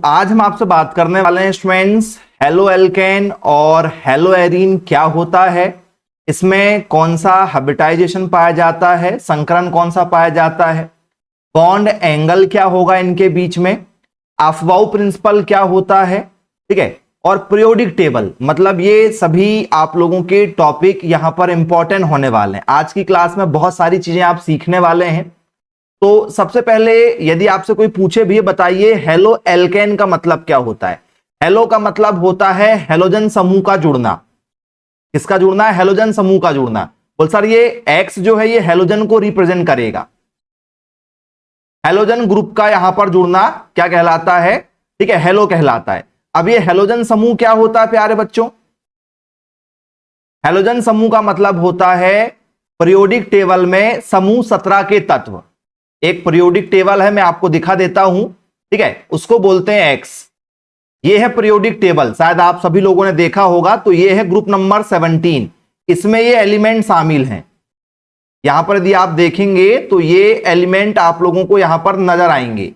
आज हम आपसे बात करने वाले हैं स्टूडेंट्स, हेलो एल्केन और हेलो एरीन क्या होता है, इसमें कौन सा हाइब्रिडाइजेशन पाया जाता है, संकरण कौन सा पाया जाता है, बॉन्ड एंगल क्या होगा इनके बीच में, अफबाउ प्रिंसिपल क्या होता है, ठीक है, और पीरियोडिक टेबल। मतलब ये सभी आप लोगों के टॉपिक यहां पर इंपॉर्टेंट होने वाले हैं। आज की क्लास में बहुत सारी चीजें आप सीखने वाले हैं। तो सबसे पहले यदि आपसे कोई पूछे भी बताइए हेलो एल्केन का मतलब क्या होता है। हेलो का मतलब होता है हेलोजन समूह का जुड़ना। किसका जुड़ना है? हेलोजन समूह का जुड़ना। बोल सर ये एक्स जो है ये हेलोजन को रिप्रेजेंट करेगा। हेलोजन ग्रुप का यहां पर जुड़ना क्या कहलाता है? ठीक है, हेलो कहलाता है। अब ये हेलोजन समूह क्या होता है प्यारे बच्चों? हेलोजन समूह का मतलब होता है पीरियोडिक टेबल में समूह 17 के तत्व। एक पीरियोडिक टेबल है, मैं आपको दिखा देता हूं, ठीक है, उसको बोलते हैं एक्स। ये है पीरियोडिक टेबल, शायद आप सभी लोगों ने देखा होगा। तो ये है ग्रुप नंबर 17, इसमें ये एलिमेंट शामिल हैं। यहां पर यदि आप देखेंगे तो ये एलिमेंट आप लोगों को यहां पर नजर आएंगे,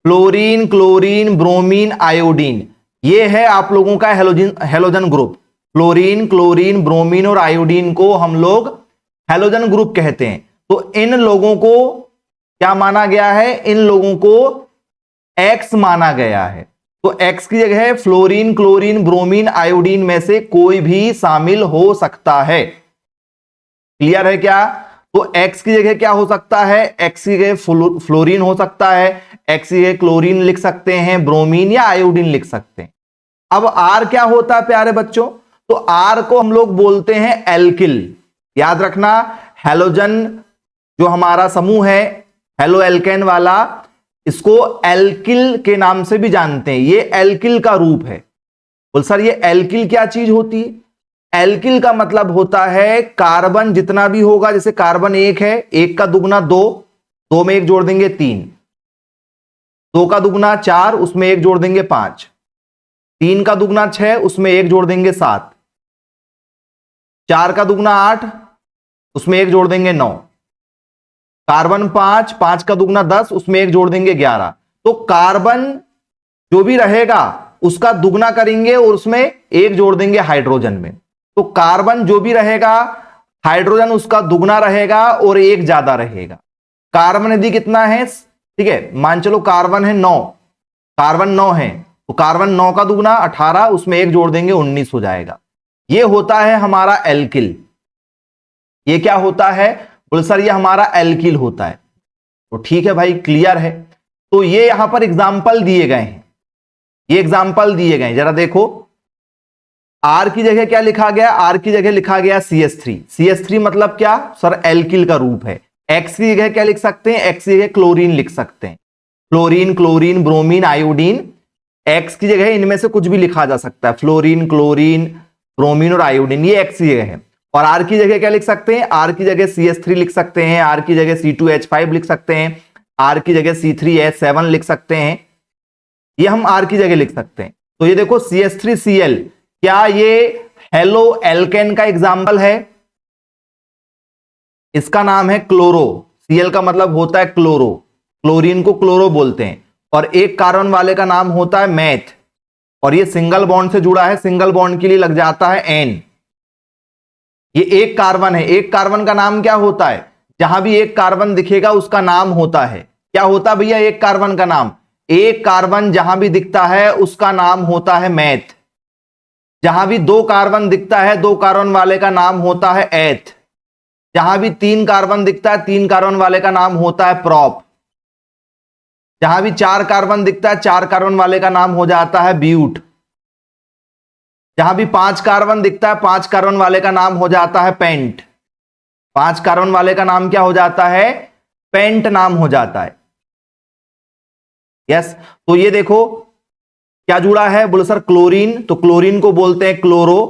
फ्लोरीन, क्लोरीन, ब्रोमीन, आयोडीन। ये है आप लोगों का halogen group. Fluorine, chlorine, bromine और आयोडीन को हम लोग हेलोजन ग्रुप कहते हैं। तो इन लोगों को क्या माना गया है? इन लोगों को एक्स माना गया है। तो एक्स की जगह फ्लोरीन, क्लोरीन, ब्रोमीन, आयोडीन में से कोई भी शामिल हो सकता है। क्लियर है क्या? तो एक्स की जगह क्या हो सकता है? एक्स की जगह फ्लोरीन हो सकता है, एक्स की जगह क्लोरीन लिख सकते हैं, ब्रोमीन या आयोडीन लिख सकते हैं। अब आर क्या होता है प्यारे बच्चों? तो आर को हम लोग बोलते हैं एल्किल। याद रखना, हेलोजन जो हमारा समूह है हेलो एल्केन वाला, इसको एल्किल के नाम से भी जानते हैं। ये एल्किल का रूप है। बोल सर ये एल्किल क्या चीज होती है? एल्किल का मतलब होता है कार्बन जितना भी होगा, जैसे कार्बन 1 है, 1 का दुगना 2, 2 में 1 जोड़ देंगे 3, 2 का दुगना 4, उसमें 1 जोड़ देंगे 5, 3 का दुगना 6, उसमें 1 जोड़ देंगे 7, 4 का दुगना 8, उसमें 1 जोड़ देंगे 9, कार्बन 5, 5 का दुगना 10, उसमें 1 जोड़ देंगे 11। तो कार्बन जो भी रहेगा उसका दुगना करेंगे और उसमें 1 जोड़ देंगे हाइड्रोजन में। तो कार्बन जो भी रहेगा, हाइड्रोजन उसका दुगना रहेगा और 1 ज्यादा रहेगा। कार्बन यदि कितना है, ठीक है, मान चलो कार्बन है 9, कार्बन 9 है, तो कार्बन 9 का दुगना 18, उसमें 1 जोड़ देंगे 19 हो जाएगा। यह होता है हमारा एल्किल। ये क्या होता है? बोले सर ये हमारा एल्किल होता है। तो ठीक है भाई, क्लियर है। तो ये यहां पर एग्जाम्पल दिए गए हैं, ये एग्जाम्पल दिए गए हैं, जरा देखो। आर की जगह क्या लिखा गया? आर की जगह लिखा गया CH3। CH3 मतलब क्या? सर एल्किल का रूप है। एक्स की जगह क्या लिख सकते हैं? एक्स की जगह क्लोरीन लिख सकते हैं। Fluorine, chlorine, bromine, iodine. X की जगह इनमें से कुछ भी लिखा जा सकता है, फ्लोरीन, क्लोरीन, ब्रोमीन और आयोडीन, ये एक्स की जगह है। और आर की जगह क्या लिख सकते हैं? आर की जगह CH3 लिख सकते हैं, आर की जगह C2H5 लिख सकते हैं, आर की जगह C3H7 लिख सकते हैं। ये हम आर की जगह लिख सकते हैं। तो ये देखो CH3Cl, क्या ये हेलो एल्केन का एग्जाम्पल है? इसका नाम है क्लोरो। Cl का मतलब होता है क्लोरो, क्लोरीन को क्लोरो बोलते हैं। और एक कार्बन वाले का नाम होता है मैथ, और ये सिंगल बॉन्ड से जुड़ा है, सिंगल बॉन्ड के लिए लग जाता है N। ये एक कार्बन है, एक कार्बन का नाम क्या होता है? जहां भी एक कार्बन दिखेगा उसका नाम होता है, क्या होता भैया एक कार्बन का नाम? एक कार्बन जहां भी दिखता है उसका नाम होता है मैथ। जहां भी 2 कार्बन दिखता है, 2 कार्बन वाले का नाम होता है एथ। जहां भी 3 कार्बन दिखता है, 3 कार्बन वाले का नाम होता है प्रॉप। जहां भी 4 कार्बन दिखता है, 4 कार्बन वाले का नाम हो जाता है ब्यूट। जहां भी 5 कार्बन दिखता है, 5 कार्बन वाले का नाम हो जाता है पेंट। 5 कार्बन वाले का नाम क्या हो जाता है? पेंट नाम हो जाता है। यस, तो ये देखो क्या जुड़ा है? बोलो सर क्लोरीन, तो क्लोरीन को बोलते हैं क्लोरो,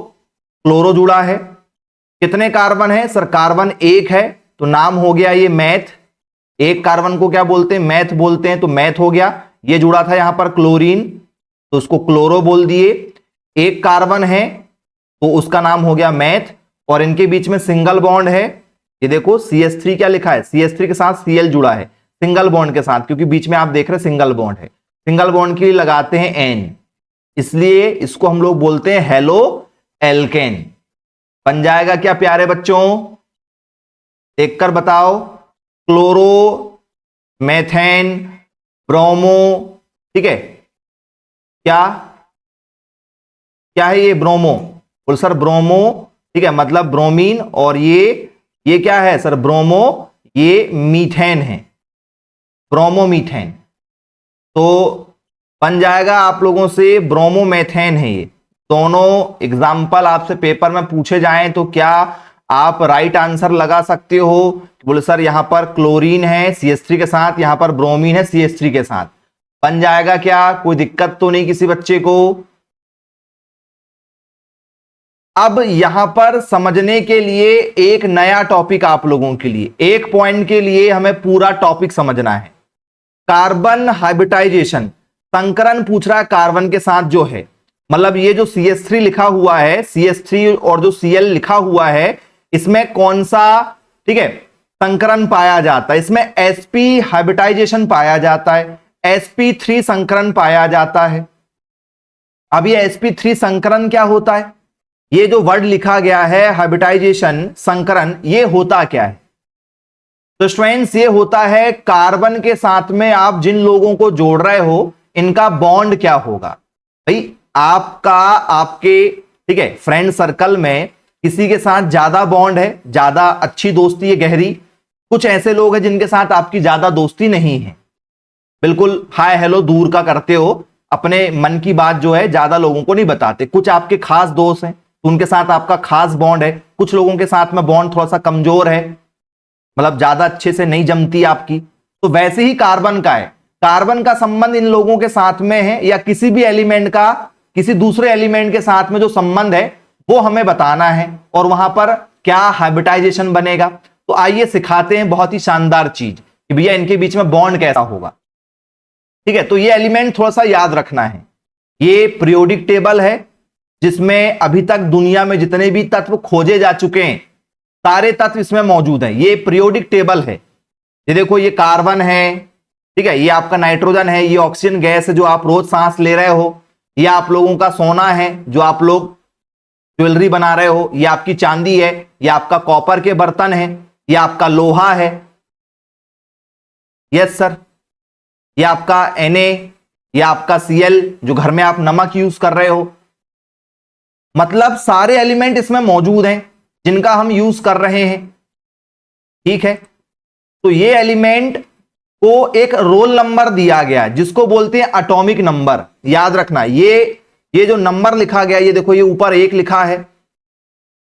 क्लोरो जुड़ा है। कितने कार्बन है? सर कार्बन 1 है, तो नाम हो गया ये मैथ। एक कार्बन को क्या बोलते हैं? मैथ बोलते हैं, तो मैथ हो गया। ये जुड़ा था यहां पर क्लोरीन, तो उसको क्लोरो बोल दिए। एक कार्बन है तो उसका नाम हो गया मैथ, और इनके बीच में सिंगल बॉन्ड है। ये देखो CH3 क्या लिखा है? CH3 के साथ Cl जुड़ा है सिंगल बॉन्ड के साथ, क्योंकि बीच में आप देख रहे हैं सिंगल बॉन्ड है। सिंगल बॉन्ड के लिए लगाते हैं एन, इसलिए इसको हम लोग बोलते हैं हेलो एल्केन। बन जाएगा क्या प्यारे बच्चों, देख कर बताओ, क्लोरो, मेथेन, ब्रोमो, ठीक है, क्या क्या है ये ब्रोमो, बोल सर ब्रोमो, ठीक है, मतलब ब्रोमीन, और ये क्या है सर ब्रोमो, ये मीथेन है, ब्रोमोमीथेन। तो बन जाएगा आप लोगों से ब्रोमोमेथेन है ये। दोनों एग्जाम्पल आपसे पेपर में पूछे जाएं तो क्या आप राइट आंसर लगा सकते हो, बोले सर यहां पर क्लोरीन है CH3 के साथ, यहां पर ब्रोमीन है CH3 के साथ। बन जाएगा क्या, कोई दिक्कत तो नहीं किसी बच्चे को। अब यहां पर समझने के लिए एक नया टॉपिक आप लोगों के लिए, एक पॉइंट के लिए हमें पूरा टॉपिक समझना है। कार्बन हाइब्रिडाइजेशन, संकरण पूछ रहा है कार्बन के साथ जो है, मतलब ये जो CH3 लिखा हुआ है, CH3 और जो Cl लिखा हुआ है, इसमें कौन सा, ठीक है, संकरण पाया जाता है, इसमें sp हाइब्रिडाइजेशन पाया जाता है, sp3 संकरण पाया जाता है। अब ये sp3 संकरण क्या होता है, ये जो वर्ड लिखा गया है हाइब्रिडाइजेशन संकरण, ये होता क्या है, तो स्टूडेंट्स ये होता है कार्बन के साथ में आप जिन लोगों को जोड़ रहे हो इनका बॉन्ड क्या होगा। भाई आपका, आपके, ठीक है, फ्रेंड सर्कल में किसी के साथ ज्यादा बॉन्ड है, ज्यादा अच्छी दोस्ती है गहरी, कुछ ऐसे लोग हैं जिनके साथ आपकी ज्यादा दोस्ती नहीं है, बिल्कुल हाय हेलो दूर का करते हो, अपने मन की बात जो है ज्यादा लोगों को नहीं बताते। कुछ आपके खास दोस्त हैं तो उनके साथ आपका खास बॉन्ड है, कुछ लोगों के साथ में बॉन्ड थोड़ा सा कमजोर है, मतलब ज्यादा अच्छे से नहीं जमती आपकी। तो वैसे ही कार्बन का है, कार्बन का संबंध इन लोगों के साथ में है, या किसी भी एलिमेंट का किसी दूसरे एलिमेंट के साथ में जो संबंध है वो हमें बताना है, और वहां पर क्या हाइब्रिडाइजेशन बनेगा। तो आइए सिखाते हैं बहुत ही शानदार चीज कि भैया इनके बीच में बॉन्ड कैसा होगा। ठीक है, तो ये एलिमेंट थोड़ा सा याद रखना है। ये पीरियोडिक टेबल है जिसमें अभी तक दुनिया में जितने भी तत्व खोजे जा चुके हैं सारे तत्व इसमें मौजूद हैं। ये पीरियोडिक टेबल है। ये देखो, ये कार्बन है, ठीक है, ये आपका नाइट्रोजन है, ये ऑक्सीजन गैस है जो आप रोज सांस ले रहे हो, ये आप लोगों का सोना है जो आप लोग ज्वेलरी बना रहे हो, ये आपकी चांदी है, ये आपका कॉपर के बर्तन है, ये आपका लोहा है, यस सर, ये आपका Na, ये आपका Cl जो घर में आप नमक यूज कर रहे हो। मतलब सारे एलिमेंट इसमें मौजूद हैं जिनका हम यूज कर रहे हैं। ठीक है, तो ये एलिमेंट को एक रोल नंबर दिया गया जिसको बोलते हैं एटॉमिक नंबर। याद रखना, ये जो नंबर लिखा गया, ये देखो, ये ऊपर 1 लिखा है,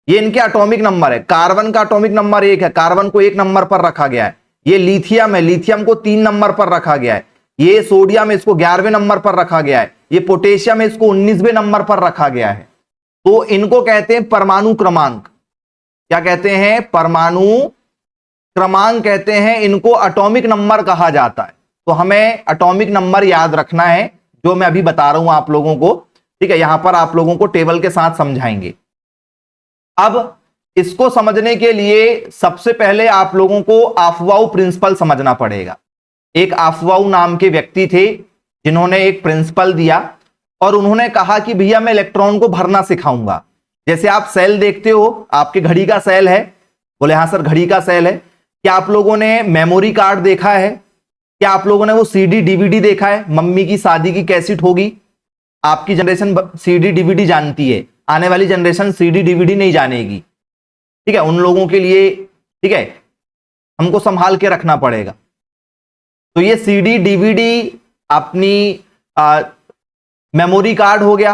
ये इनके एटॉमिक नंबर है। कार्बन का एटॉमिक नंबर 1 है, कार्बन को 1 नंबर पर रखा गया है। ये लिथियम है, लिथियम को 3 नंबर पर रखा गया है। ये सोडियम है, इसको 11वें नंबर पर रखा गया है। ये पोटेशियम है, इसको 19वें नंबर पर रखा गया है। तो इनको कहते हैं परमाणु क्रमांक। क्या कहते हैं? परमाणु क्रमांक कहते हैं इनको, एटॉमिक नंबर कहा जाता है। तो हमें एटॉमिक नंबर याद रखना है जो मैं अभी बता रहा हूं आप लोगों को। ठीक है, यहां पर आप लोगों को टेबल के साथ समझाएंगे। अब इसको समझने के लिए सबसे पहले आप लोगों को आफवाउ प्रिंसिपल समझना पड़ेगा। एक आफवाउ नाम के व्यक्ति थे जिन्होंने एक प्रिंसिपल दिया और उन्होंने कहा कि भैया मैं इलेक्ट्रॉन को भरना सिखाऊंगा। जैसे आप सेल देखते हो, आपके घड़ी का सेल है, बोले हाँ सर घड़ी का सेल है। क्या आप लोगों ने मेमोरी कार्ड देखा है? क्या आप लोगों ने वो सीडी डीवीडी देखा है? मम्मी की शादी की कैसेट होगी, आपकी जनरेशन सीडी डीवीडी जानती है, आने वाली जनरेशन सीडी डीवीडी नहीं जानेगी। ठीक है, उन लोगों के लिए, ठीक है, हमको संभाल के रखना पड़ेगा। तो ये सीडी डीवीडी अपनी मेमोरी कार्ड हो गया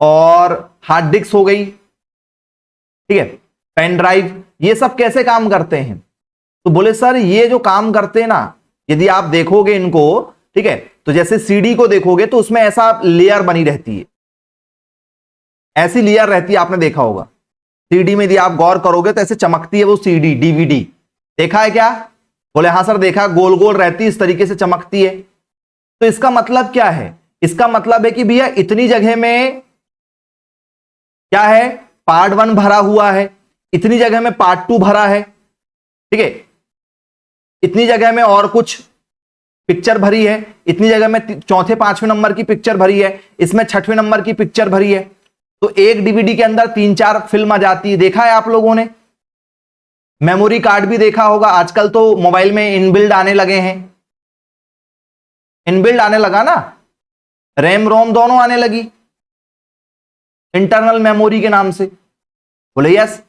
और हार्ड डिस्क हो गई, ठीक है, पेन ड्राइव, ये सब कैसे काम करते हैं? तो बोले सर ये जो काम करते हैं ना, यदि आप देखोगे इनको, ठीक है, तो जैसे सीडी को देखोगे तो उसमें ऐसा लेयर बनी रहती है, ऐसी लेयर रहती है, आपने देखा होगा। सीडी में यदि आप गौर करोगे तो ऐसे चमकती है वो सीडी डीवीडी, देखा है क्या? बोले हाँ सर देखा, गोल गोल रहती है, इस तरीके से चमकती है। तो इसका मतलब क्या है? इसका मतलब है कि भैया इतनी जगह में क्या है, पार्ट 1 भरा हुआ है, इतनी जगह में पार्ट 2 भरा है, ठीक है, इतनी जगह में और कुछ पिक्चर भरी है, इतनी जगह में चौथे पांचवें नंबर की पिक्चर भरी है, इसमें छठवें नंबर की पिक्चर भरी है, तो एक डीवीडी के अंदर 3-4 फिल्म आ जाती है। देखा है आप लोगों ने? मेमोरी कार्ड भी देखा होगा, आजकल तो मोबाइल में इनबिल्ड आने लगे हैं, इनबिल्ड आने लगा ना, रैम रोम दोनों आने लगी इंटरनल मेमोरी के नाम से। बोले यस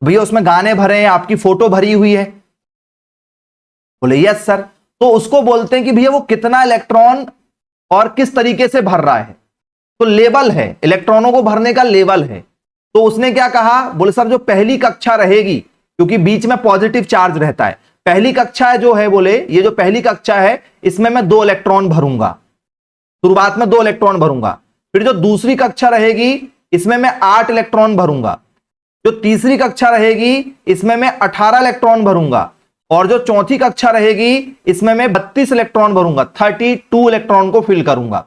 भैया, उसमें गाने भरे हैं, आपकी फोटो भरी हुई है। बोले यस सर। तो उसको बोलते हैं कि भैया वो कितना इलेक्ट्रॉन और किस तरीके से भर रहा है, तो लेवल है, इलेक्ट्रॉनों को भरने का लेवल है। तो उसने क्या कहा, बोले सर जो पहली कक्षा रहेगी, क्योंकि बीच में पॉजिटिव चार्ज रहता है, पहली कक्षा जो है, बोले ये जो पहली कक्षा है इसमें मैं 2 इलेक्ट्रॉन भरूंगा, शुरुआत में 2 इलेक्ट्रॉन भरूंगा। फिर जो दूसरी कक्षा रहेगी इसमें मैं 8 इलेक्ट्रॉन भरूंगा, जो तीसरी कक्षा रहेगी इसमें मैं 18 इलेक्ट्रॉन भरूंगा, और जो चौथी कक्षा रहेगी इसमें मैं 32 इलेक्ट्रॉन भरूंगा, 32 इलेक्ट्रॉन को फिल करूंगा।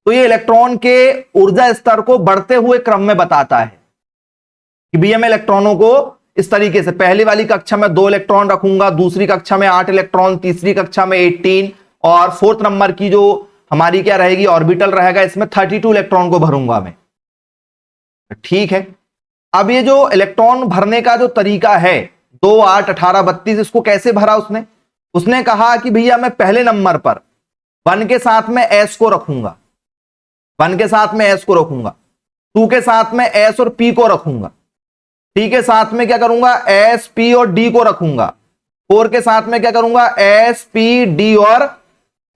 तो ये इलेक्ट्रॉन के ऊर्जा स्तर को बढ़ते हुए क्रम में बताता है कि भैया मैं इलेक्ट्रॉनों को इस तरीके से पहली वाली कक्षा में 2 इलेक्ट्रॉन रखूंगा, दूसरी कक्षा में 8 इलेक्ट्रॉन, तीसरी कक्षा में 18, और फोर्थ नंबर की जो हमारी क्या रहेगी ऑर्बिटल रहेगा, इसमें 32 इलेक्ट्रॉन को भरूंगा मैं। ठीक है, अब ये जो इलेक्ट्रॉन भरने का जो तरीका है 2, 8, 18, 32, इसको कैसे भरा उसने कहा कि भैया मैं पहले नंबर पर 1 के साथ में S को रखूंगा, 1 के साथ में S को रखूंगा, 2 के साथ में S और P को रखूंगा, 3 के साथ में क्या करूंगा S, P और D को रखूंगा, 4 के साथ में क्या करूंगा S, P, D और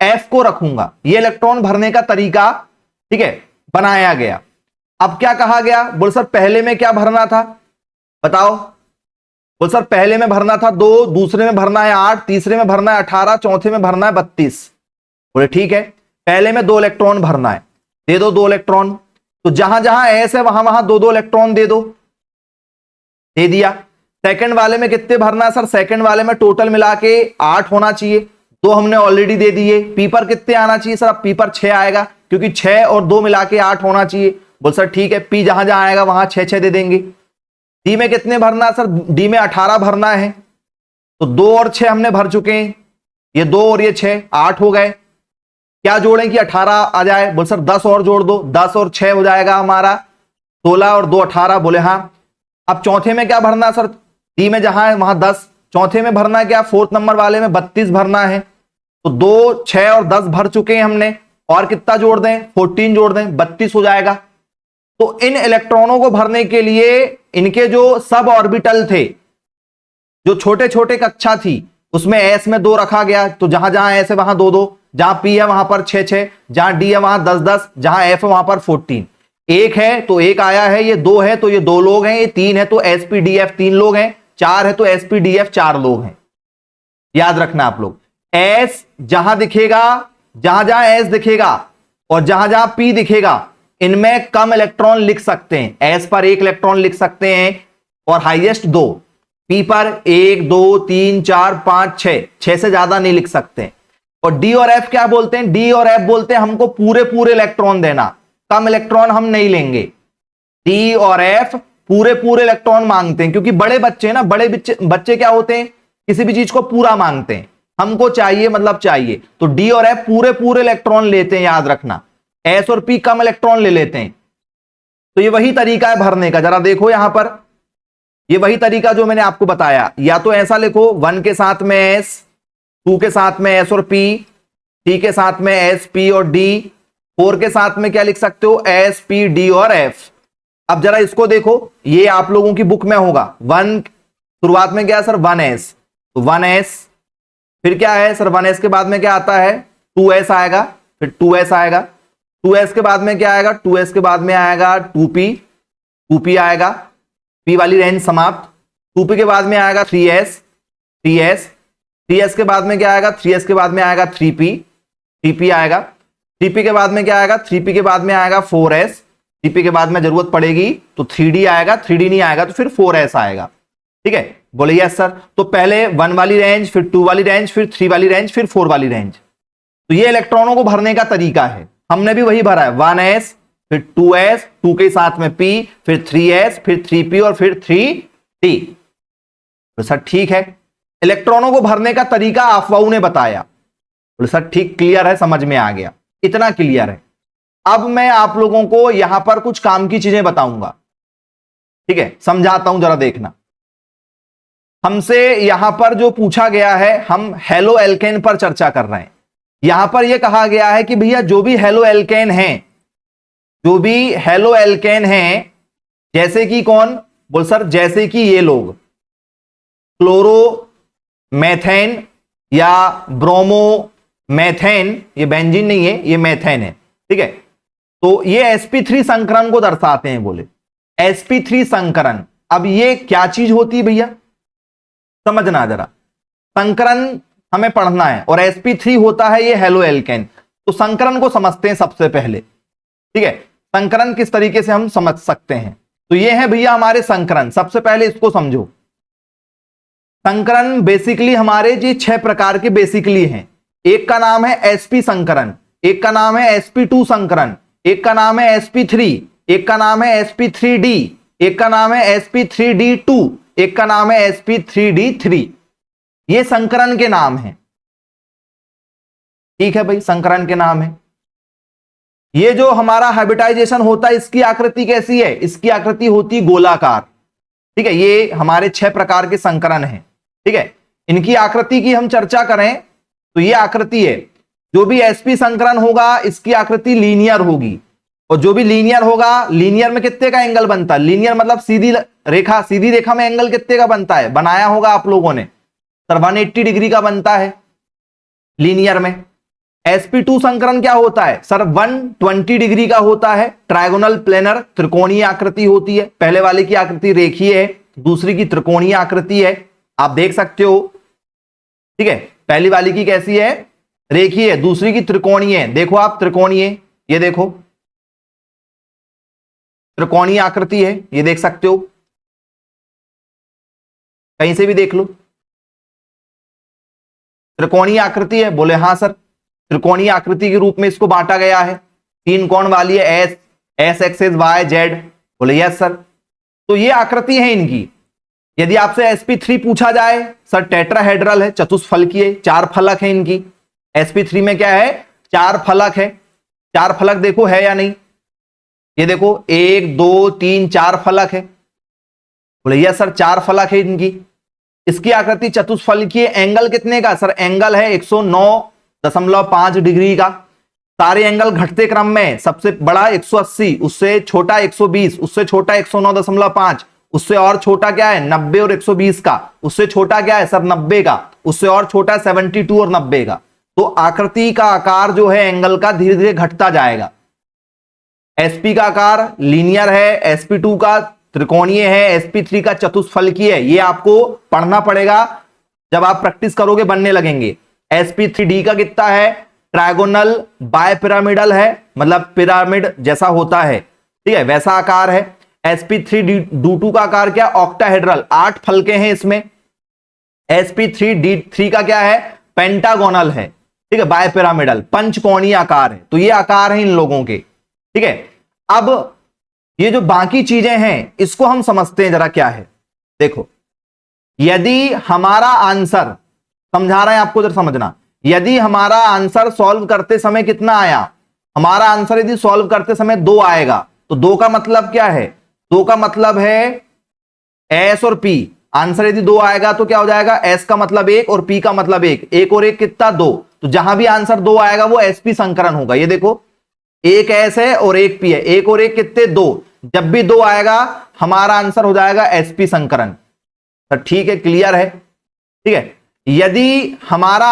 F को रखूंगा। ये इलेक्ट्रॉन भरने का तरीका, ठीक है, बनाया गया। अब क्या कहा गया, बोल सर पहले में क्या भरना था बताओ। बोल सर पहले में भरना था 2, दूसरे में भरना है 8, तीसरे में भरना है 18, चौथे में भरना है 32। बोले ठीक है, पहले में 2 इलेक्ट्रॉन भरना है, दे दो 2 इलेक्ट्रॉन। तो जहां जहां एस है वहां वहां 2-2 इलेक्ट्रॉन दे दो, दे दिया। सेकंड वाले में कितने भरना है सर, सेकंड वाले में टोटल मिला के 8 होना चाहिए, 2 हमने ऑलरेडी दे दिए। पी पर कितने आना चाहिए सर, अब पी पर 6 आएगा, क्योंकि 6 और 2 मिला के 8 होना चाहिए। बोल सर ठीक है, पी जहां जहां आएगा वहां 6-6 दे देंगे। डी में कितने भरना है सर, डी में 18 भरना है, तो 2 और 6 हमने भर चुके हैं, ये 2 और ये 6 8 हो गए। क्या जोड़ें कि 18 आ जाए, बोल सर 10 और जोड़ दो, 10 और 6 हो जाएगा हमारा 16 और 2 18। बोले हाँ। अब चौथे में क्या भरना सर, डी में जहां है वहां 10, चौथे में भरना क्या, फोर्थ नंबर वाले में 32 भरना है, तो 2, 6 और 10 भर चुके हैं हमने, और कितना जोड़ दें 14 जोड़ दें, 32 हो जाएगा। तो इन इलेक्ट्रॉनों को भरने के लिए इनके जो सब ऑर्बिटल थे, जो छोटे छोटे कक्षा थी, उसमें एस में 2 रखा गया, तो जहां जहां एस है वहां 2-2, जहां पी है वहां पर 6-6, जहां डी है वहां 10-10, जहां एफ है वहां पर 14। 1 है तो 1 आया है, ये 2 है तो ये 2 लोग हैं, ये 3 है तो एसपीडीएफ 3 लोग हैं, 4 है तो एसपीडीएफ 4 लोग हैं। याद रखना आप लोग, एस जहां दिखेगा, जहां जहां एस दिखेगा और जहां जहां पी दिखेगा, इनमें कम इलेक्ट्रॉन लिख सकते हैं। एस पर 1 इलेक्ट्रॉन लिख सकते हैं और हाईएस्ट 2, पी पर 1, 2, 3, 4, 5, 6 से ज्यादा नहीं लिख सकते। और डी और एफ क्या बोलते हैं, डी और एफ बोलते हैं हमको पूरे पूरे इलेक्ट्रॉन देना, कम इलेक्ट्रॉन हम नहीं लेंगे। डी और एफ पूरे पूरे इलेक्ट्रॉन मांगते हैं, क्योंकि बड़े बच्चे ना, बड़े बच्चे क्या होते हैं, किसी भी चीज को पूरा मांगते हैं, हमको चाहिए मतलब चाहिए। तो डी और एफ पूरे पूरे इलेक्ट्रॉन लेते हैं, याद रखना। एस और पी कम इलेक्ट्रॉन ले लेते हैं। तो ये वही तरीका है भरने का, जरा देखो यहां पर, ये वही तरीका जो मैंने आपको बताया। या तो ऐसा लिखो 1 के साथ में एस, 2 के साथ में एस और पी, 3 के साथ में एस, पी और डी, 4 के साथ में क्या लिख सकते हो, एस, पी, डी और एफ। अब जरा इसको देखो, ये आप लोगों की बुक में होगा। 1 शुरुआत में क्या है सर, 1s, तो 1s, फिर क्या है सर 1s के बाद में क्या आता है, 2s आएगा, फिर 2s आएगा, 2s के बाद में क्या आएगा, 2s के बाद में आएगा 2p, 2p आएगा, p वाली रेंज समाप्त। 2p के बाद में आएगा 3s, 3s, 3s के बाद में क्या आएगा, 3s के बाद में आएगा 3p, 3p आएगा। 3p के बाद में क्या आएगा, 3p के बाद में आएगा 4s, 3p के बाद में जरूरत पड़ेगी तो 3d आएगा, 3d नहीं आएगा तो फिर 4s आएगा। ठीक है, बोले यस सर। तो पहले 1 वाली रेंज, फिर 2 वाली रेंज, फिर 3 वाली रेंज, फिर 4 वाली रेंज। तो ये इलेक्ट्रॉनों को भरने का तरीका है। हमने भी वही भरा है, 1s, फिर 2s, 2 के साथ में p, फिर 3s, फिर 3p और फिर 3d। तो सर ठीक है, इलेक्ट्रॉनों को भरने का तरीका अफवाऊ ने बताया। बोले सर ठीक, क्लियर है, समझ में आ गया, इतना क्लियर है। अब मैं आप लोगों को यहां पर कुछ काम की चीजें बताऊंगा, ठीक है, समझाता हूं, जरा देखना। हमसे यहां पर जो पूछा गया है, हम हेलो एल्केन पर चर्चा कर रहे हैं। यहां पर यह कहा गया है कि भैया जो भी हेलो एल्केन है, जो भी हेलो एल्केन है, जैसे कि कौन, बोल सर जैसे कि ये लोग क्लोरो मैथेन या ब्रोमो मैथेन, ये बेंजीन नहीं है, ये मैथेन है, ठीक है। तो ये sp3 संकरण को दर्शाते हैं, बोले sp3 संकरण। अब ये क्या चीज होती है भैया, समझना जरा, संकरण हमें पढ़ना है, और sp3 होता है ये हेलो एल्केन। तो संकरण को समझते हैं सबसे पहले, ठीक है, संकरण किस तरीके से हम समझ सकते हैं। तो ये है भैया हमारे संकरण, सबसे पहले इसको समझो। संकरण बेसिकली हमारे जी 6 प्रकार के बेसिकली हैं। एक का नाम है sp संकरण, एक का नाम है sp2 संकरण, एक का नाम है sp3, एक का नाम है sp3d, एक का नाम है sp3d2, एक का नाम है sp3d3। ये संकरण के नाम हैं, ठीक है भाई, संकरण के नाम है। ये जो हमारा हाइब्रिडाइजेशन होता है, इसकी आकृति कैसी है, इसकी आकृति होती गोलाकार, ठीक है। ये हमारे 6 प्रकार के संकरण हैं, ठीक है। इनकी आकृति की हम चर्चा करें तो ये आकृति है, जो भी sp संकरण होगा इसकी आकृति लीनियर होगी, और जो भी लीनियर होगा, लीनियर में कितने का एंगल बनता है, लीनियर मतलब सीधी रेखा, सीधी रेखा में एंगल कितने का बनता है, बनाया होगा आप लोगों ने, 180 डिग्री का बनता है लीनियर में। sp2 संकरण क्या होता है सर, 120 डिग्री का होता है, ट्रायगोनल प्लेनर त्रिकोणीय आकृति होती है। पहले वाले की आकृति रेखीय है, दूसरी की त्रिकोणीय आकृति है, आप देख सकते हो, ठीक है। पहली वाली की कैसी है, रेखीय है, दूसरी की त्रिकोणीय है। देखो आप त्रिकोणीय, ये देखो त्रिकोणीय आकृति है, ये देख सकते हो, कहीं से भी देख लो, त्रिकोणीय आकृति है। बोले हाँ सर, त्रिकोणीय आकृति के रूप में इसको बांटा गया है, 3 कोण वाली है, एस एक्सेस वाई जेड। बोले यस सर। तो ये आकृति है इनकी। यदि आपसे sp3 पूछा जाए, सर टेट्राहेड्रल है, चतुष्फलकीय, 4 फलक है इनकी। sp3 में क्या है, 4 फलक है। 4 फलक देखो है या नहीं, ये देखो 1 2 3 4 फलक है। बोले यस सर, 4 फलक है इनकी। इसकी आकृति चतुष्फलकीय। एंगल कितने का सर, एंगल है 109.5 डिग्री का। सारे एंगल घटते क्रम में, सबसे बड़ा 180, उससे छोटा 120, उससे छोटा 109.5, उससे और छोटा क्या है 90 और 120 का, उससे छोटा क्या है सर 90 का, उससे और छोटा 72 और 90 का। तो आकृति का आकार जो है एंगल का धीरे धीरे घटता जाएगा। sp का आकार लीनियर है, sp2 का त्रिकोणीय है, sp3 का चतुष्फलकीय है। ये आपको पढ़ना पड़ेगा, जब आप प्रैक्टिस करोगे बनने लगेंगे। sp3d का कितना है, ट्रायगोनल बायपिरामिडल है, मतलब पिरामिड जैसा होता है, ठीक है, वैसा आकार है। sp3d2 का आकार क्या, ऑक्टाहेड्रल, 8 फलके हैं इसमें। sp3d3 का क्या है, पेंटागोनल है, ठीक है, बायपिरामिडल, पंचकोणीय आकार है। तो ये आकार है इन लोगों के, ठीक है। अब ये जो बाकी चीजें हैं इसको हम समझते हैं जरा क्या है। देखो, यदि हमारा आंसर, समझा रहे हैं आपको जरा समझना, यदि हमारा आंसर सॉल्व करते समय कितना आया, हमारा आंसर यदि सॉल्व करते समय 2 आएगा, तो 2 का मतलब क्या है, 2 का मतलब है s और p। आंसर यदि 2 आएगा तो क्या हो जाएगा, s का मतलब 1 और p का मतलब 1, 1 और 1 कितना 2। तो जहां भी आंसर 2 आएगा वो sp संकरण होगा। ये देखो, 1 s है और 1 p है, 1 और 1 कितने 2। जब भी 2 आएगा हमारा आंसर हो जाएगा sp संकरण। तो ठीक है, क्लियर है, ठीक है। यदि हमारा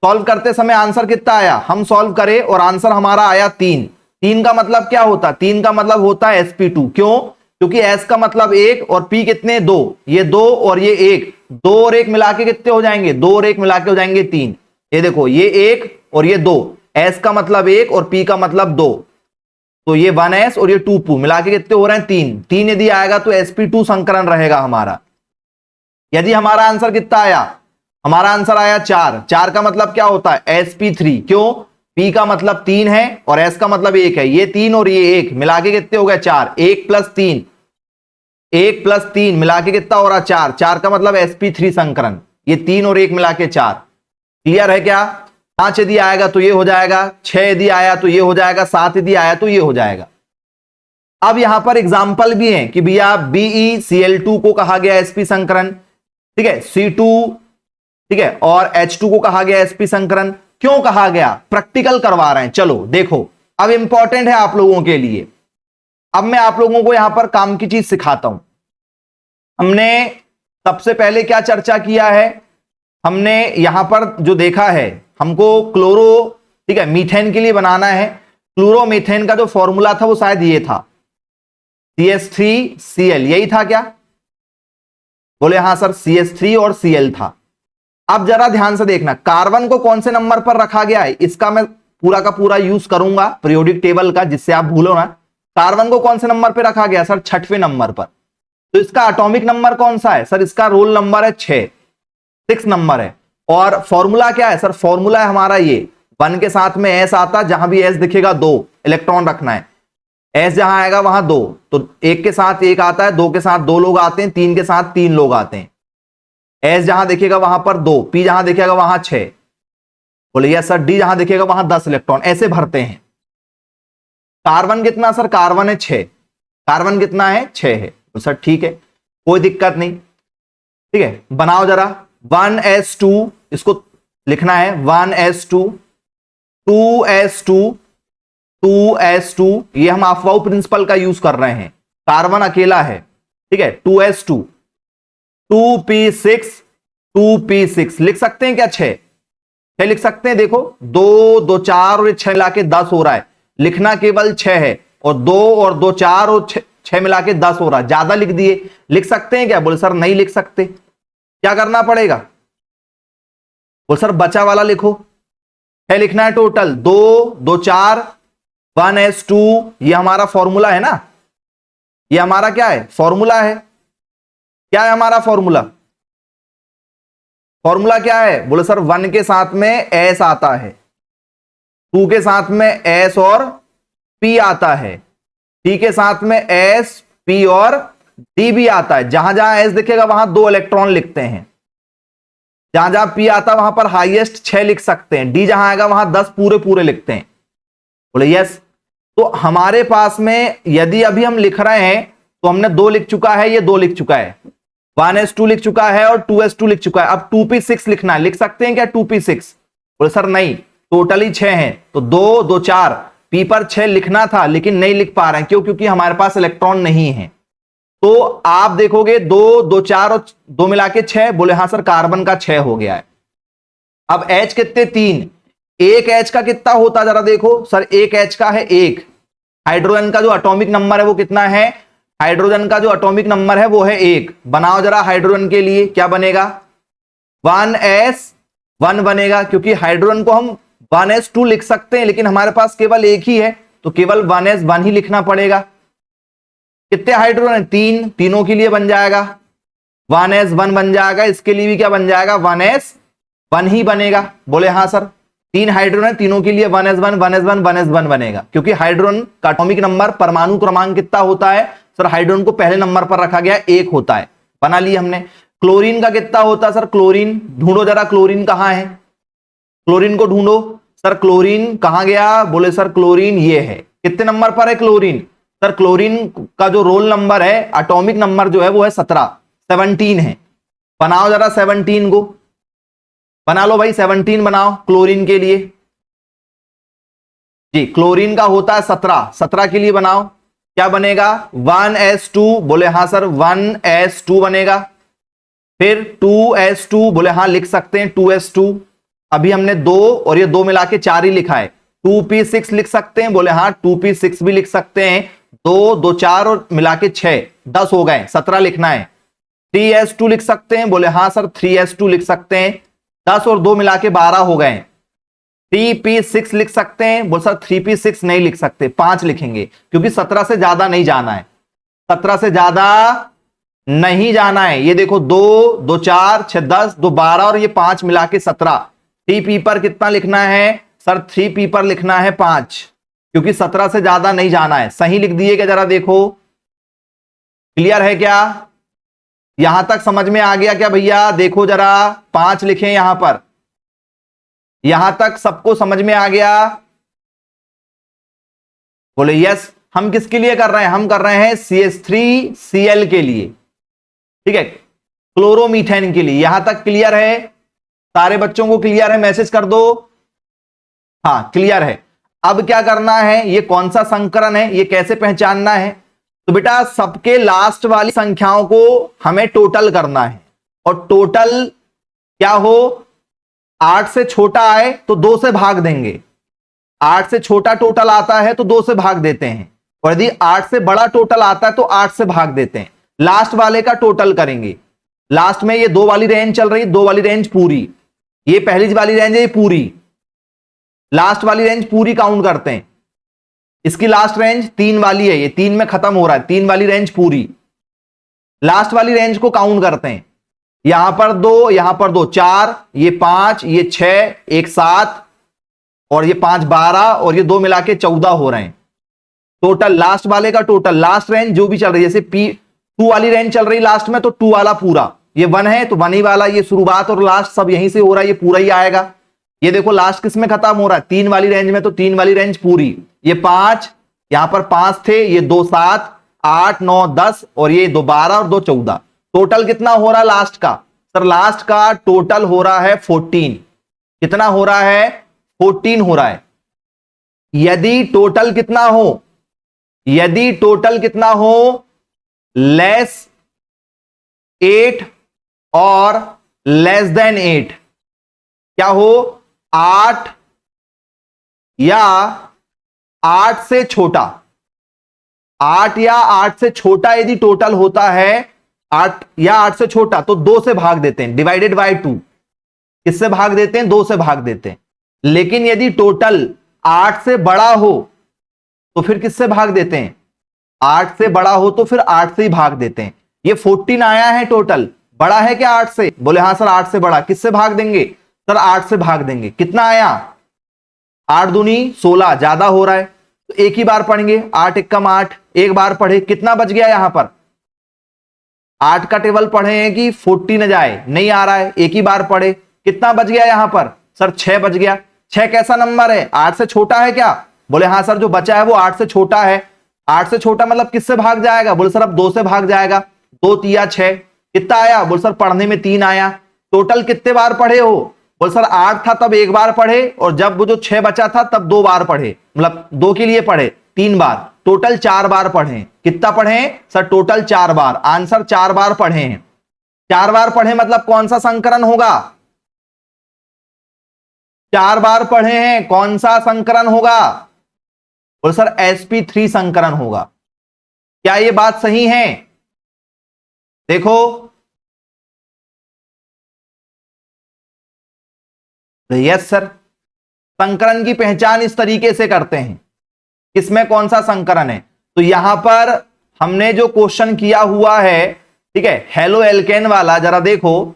सॉल्व करते समय आंसर कितना आया, हम सॉल्व करें और आंसर हमारा आया 3, 3 का मतलब क्या होता, 3 का मतलब होता है sp2। क्यों, क्योंकि s का मतलब 1 और p कितने 2, ये 2 और ये 1, 2 और 1 मिला के कितने हो जाएंगे, 2 और 1 मिला के हो जाएंगे 3। ये देखो, ये 1 और ये 2, s का मतलब 1 और p का मतलब 2, तो ये 1s और ये 2p मिला के कितने हो रहे हैं 3। 3 यदि आएगा तो sp2 संकरण रहेगा हमारा। यदि हमारा आंसर कितना आया, हमारा आंसर आया 4, 4 का मतलब क्या होता है sp3। क्यों, p का मतलब 3 है और s का मतलब 1 है, ये 3 और ये 1 मिला के कितने हो गए 4, 1 + 3, 1 + 3 मिला के कितना हो रहा 4, 4 का मतलब sp3 संकरण, ये 3 और 1 मिला के 4। क्लियर है क्या, 5 यदि आएगा तो ये हो जाएगा, 6 यदि आया तो ये हो जाएगा, 7 यदि आया तो ये हो जाएगा। अब यहां पर एग्जाम्पल भी है कि भैया BeCl2 को कहा गया sp संकरण, ठीक है, C2, ठीक है, और H2 को कहा गया sp संकरण। क्यों कहा गया? प्रैक्टिकल करवा रहे हैं। चलो देखो, अब इंपॉर्टेंट है आप लोगों के लिए। अब मैं आप लोगों को यहां पर काम की चीज सिखाता हूं। हमने सबसे पहले क्या चर्चा किया है? हमने यहां पर जो देखा है, हमको क्लोरो, ठीक है, मीथेन के लिए बनाना है। क्लोरोमीथेन का जो फॉर्मूला था वो शायद ये था, CH3Cl, यही था क्या? बोले हाँ सर, CH3 और Cl था। अब जरा ध्यान से देखना, कार्बन को कौन से नंबर पर रखा गया है, इसका मैं पूरा का पूरा यूज करूंगा पीरियोडिक टेबल का, जिससे आप भूलो ना। कार्बन को कौन से नंबर पर रखा गया? सर 6वें नंबर पर। तो इसका एटॉमिक नंबर कौन सा है? सर इसका रोल नंबर है 6 नंबर है। और फॉर्मूला क्या है? सर फॉर्मूला है हमारा ये, 1 के साथ में S आता, जहां भी S दिखेगा 2 इलेक्ट्रॉन रखना है। S जहां आएगा वहां 2, तो 1 के साथ 1 आता है, 2 के साथ 2 लोग आते हैं, 3 के साथ 3 लोग आते हैं। S जहां दिखेगा वहां पर 2, P जहां दिखेगा वहां 6। बोले यस सर, D जहां दिखेगा वहां 10 इलेक्ट्रॉन। ऐसे भरते हैं। कार्बन कितना? सर कार्बन है 6। कार्बन कितना है? 6 है। तो सर ठीक है, कोई दिक्कत नहीं, ठीक है। बनाओ जरा 1s2, इसको लिखना है 1s2, 2s2, 2s2। ये हम अफवाऊ प्रिंसिपल का यूज कर रहे हैं, कार्बन अकेला है, ठीक है। 2s2, 2p6, 2p6 लिख सकते हैं क्या? 6 लिख सकते हैं। देखो 2 2 4 और 6 मिला के 10 हो रहा है। लिखना केवल 6 है, और 2 और 2 4 और 6 मिला के 10 हो रहा है। ज्यादा लिख दिए। लिख सकते हैं क्या? बोले सर नहीं लिख सकते। क्या करना पड़ेगा? बोले सर बचा वाला लिखो। है लिखना है टोटल 2 2 4 1s2। ये हमारा फॉर्मूला है ना, ये हमारा क्या है? फॉर्मूला है। क्या है हमारा फॉर्मूला? फॉर्मूला क्या है? बोले सर 1 के साथ में S आता है, 2 के साथ में S और P आता है, 3 के साथ में S P और D भी आता है। जहां जहां S दिखेगा वहां 2 इलेक्ट्रॉन लिखते हैं। जहां जहां P आता है वहां पर हाईएस्ट 6 लिख सकते हैं। D जहां आएगा वहां 10 पूरे पूरे लिखते हैं। बोले यस। तो हमारे पास में यदि अभी हम लिख रहे हैं तो हमने 2 लिख चुका है, ये 2 लिख चुका है, 1s2 लिख चुका है और 2s2 लिख चुका है। अब 2p6 लिखना है। लिख सकते हैं क्या 2p6? बोले सर नहीं, टोटली 6 हैं, तो 2 2 4 P पर 6 लिखना था, लेकिन नहीं लिख पा रहे हैं। क्यों? क्योंकि हमारे पास इलेक्ट्रॉन नहीं है। तो आप देखोगे 2 2 4 और 2 मिला के 6। बोले हाँ सर, कार्बन का 6 हो गया है। अब H कितने? 3। एक H का कितना होता जरा देखो। सर एक H का है 1। हाइड्रोजन का जो एटॉमिक नंबर है वो कितना है? हाइड्रोजन का जो एटॉमिक नंबर है वो है 1। बनाओ जरा हाइड्रोजन के लिए, क्या बनेगा? 1s1 बनेगा, क्योंकि हाइड्रोजन को हम 1s2 लिख सकते हैं, लेकिन हमारे पास केवल एक ही है, तो केवल 1s1 ही लिखना पड़ेगा। कितने हाइड्रोजन है? 3। तीनों के लिए बन जाएगा 1s1 बन जाएगा। इसके लिए भी क्या बन जाएगा? 1s1 ही बनेगा। बोले हाँ सर, 3 हाइड्रोजन, तीनों के लिए 1s1 1s1 1s1 बनेगा, क्योंकि हाइड्रोजन का एटॉमिक नंबर, परमाणु क्रमांक कितना होता है? सर हाइड्रोजन को पहले नंबर पर रखा गया 1 होता है। बना ली हमने। क्लोरीन का कितना होता है? सर क्लोरीन ढूंढो जरा, क्लोरीन कहां है? क्लोरीन को ढूंढो। सर क्लोरीन कहां गया? बोले सर क्लोरीन ये है। कितने नंबर पर है क्लोरीन? सर क्लोरीन का जो रोल नंबर है, एटॉमिक नंबर जो है वो है 17 है। बनाओ जरा 17 को, बना लो भाई, 17 बनाओ क्लोरीन के लिए। जी क्लोरीन का होता है 17 के लिए बनाओ। क्या बनेगा? 1s2। बोले हाँ सर 1s2 बनेगा। फिर 2s2। बोले हाँ लिख सकते हैं 2s2। अभी हमने 2 और ये 2 मिला के 4 ही लिखा है। 2p6 लिख सकते हैं। बोले हाँ 2p6 भी लिख सकते हैं। 2 2 4 और मिला के 6 10 हो गए, 17 लिखना है। 3s2 लिख सकते हैं। बोले हाँ सर 3s2 लिख सकते हैं। 10 और 2 मिला के 12 हो गए। 3p6 लिख सकते हैं। बोल सर 3p6 नहीं लिख सकते, 5 लिखेंगे, क्योंकि 17 से ज्यादा नहीं जाना है। 17 से ज्यादा नहीं जाना है। ये देखो 2 2 4 6 10 2 12 और ये 5 मिला के 17। 3p पर कितना लिखना है? सर 3p पर लिखना है 5, क्योंकि 17 से ज्यादा नहीं जाना है। सही लिख दिए क्या? जरा देखो, क्लियर है क्या? यहां तक समझ में आ गया क्या भैया? देखो जरा 5 लिखें यहां पर। यहां तक सबको समझ में आ गया? बोले यस। हम किसके लिए कर रहे हैं? हम कर रहे हैं CH3Cl के लिए, ठीक है, क्लोरोमीथेन के लिए। यहां तक क्लियर है? सारे बच्चों को क्लियर है? मैसेज कर दो हाँ क्लियर है। अब क्या करना है, ये कौन सा संकरण है, ये कैसे पहचानना है? तो बेटा सबके लास्ट वाली संख्याओं को हमें टोटल करना है, और टोटल क्या हो, 8 से छोटा आए तो 2 से भाग देंगे। 8 से छोटा टोटल आता है तो 2 से भाग देते हैं, और यदि 8 से बड़ा टोटल आता है तो 8 से भाग देते हैं। लास्ट वाले का टोटल करेंगे। लास्ट में ये 2 वाली रेंज चल रही, 2 वाली रेंज पूरी, ये पहली वाली रेंज है ये पूरी, लास्ट वाली रेंज पूरी काउंट करते हैं। इसकी लास्ट रेंज 3 वाली है, ये 3 में खत्म हो रहा है, 3 वाली रेंज पूरी। लास्ट वाली रेंज को काउंट करते हैं, यहां पर 2, यहां पर 2, 4, ये 5, ये 6, एक 7, और ये 5 12, और ये 2 मिला के 14 हो रहे हैं टोटल। लास्ट वाले का टोटल, लास्ट रेंज जो भी चल रही है, जैसे P2 वाली रेंज चल रही लास्ट में, तो 2 वाला पूरा, ये 1 है तो 1 ही वाला, ये शुरुआत और लास्ट सब यहीं से हो रहा है, ये पूरा ही आएगा। ये देखो लास्ट किस में खत्म हो रहा है, 3 वाली रेंज में, तो 3 वाली रेंज पूरी। ये 5, यहां पर 5 थे, ये 2 7 8 9 10, और ये 2 12 और 2 14। टोटल कितना हो रहा है लास्ट का? सर लास्ट का टोटल हो रहा है 14। कितना हो रहा है? 14 हो रहा है। यदि टोटल कितना हो, यदि टोटल कितना हो, लेस 8 और लेस देन 8, क्या हो, 8 या 8 से छोटा, 8 या 8 से छोटा यदि टोटल होता है, 8 या 8 से छोटा, तो 2 से भाग देते हैं, डिवाइडेड बाय 2। किससे भाग देते हैं? 2 से भाग देते हैं। लेकिन यदि टोटल 8 से बड़ा हो तो फिर किससे भाग देते हैं? 8 से बड़ा हो तो फिर 8 से ही भाग देते हैं। ये 14 आया है टोटल, बड़ा है क्या 8 से? बोले हाँ सर 8 से बड़ा। किससे भाग देंगे? सर 8 से भाग देंगे। कितना आया? 8 दूनी 16, ज्यादा हो रहा है तो एक ही बार पढ़ेंगे, 8 एकम 8, एक बार पढ़े। कितना बच गया यहां पर? 8 का टेबल पढ़े हैं कि 14 जाए, नहीं आ रहा है, एक ही बार पढ़े। कितना बच गया यहां पर? सर 6 बच गया। 6 कैसा नंबर है? 8 से छोटा है क्या? बोले हाँ सर जो बचा है वो 8 से छोटा है। 8 से छोटा मतलब किससे भाग जाएगा? बोले सर अब 2 से भाग जाएगा। 2 तिया 6, कितना आया? बोले सर पढ़ने में 3 आया। टोटल कितने बार पढ़े हो? बोले सर 8 था तब एक बार पढ़े, और जब वो जो 6 बचा था तब 2 बार पढ़े, मतलब 2 के लिए पढ़े 3 बार, टोटल 4 बार पढ़े। कितना पढ़े? सर टोटल 4 बार। आंसर 4 बार पढ़े हैं। 4 बार पढ़े मतलब कौन सा संकरण होगा? 4 बार पढ़े हैं, कौन सा संकरण होगा? बोले सर sp3 संकरण होगा। क्या ये बात सही है? देखो यस सर, संकरण की पहचान इस तरीके से करते हैं, किसमें कौन सा संकरण है। तो यहां पर हमने जो क्वेश्चन किया हुआ है, ठीक है, हेलो एल्केन वाला, जरा देखो,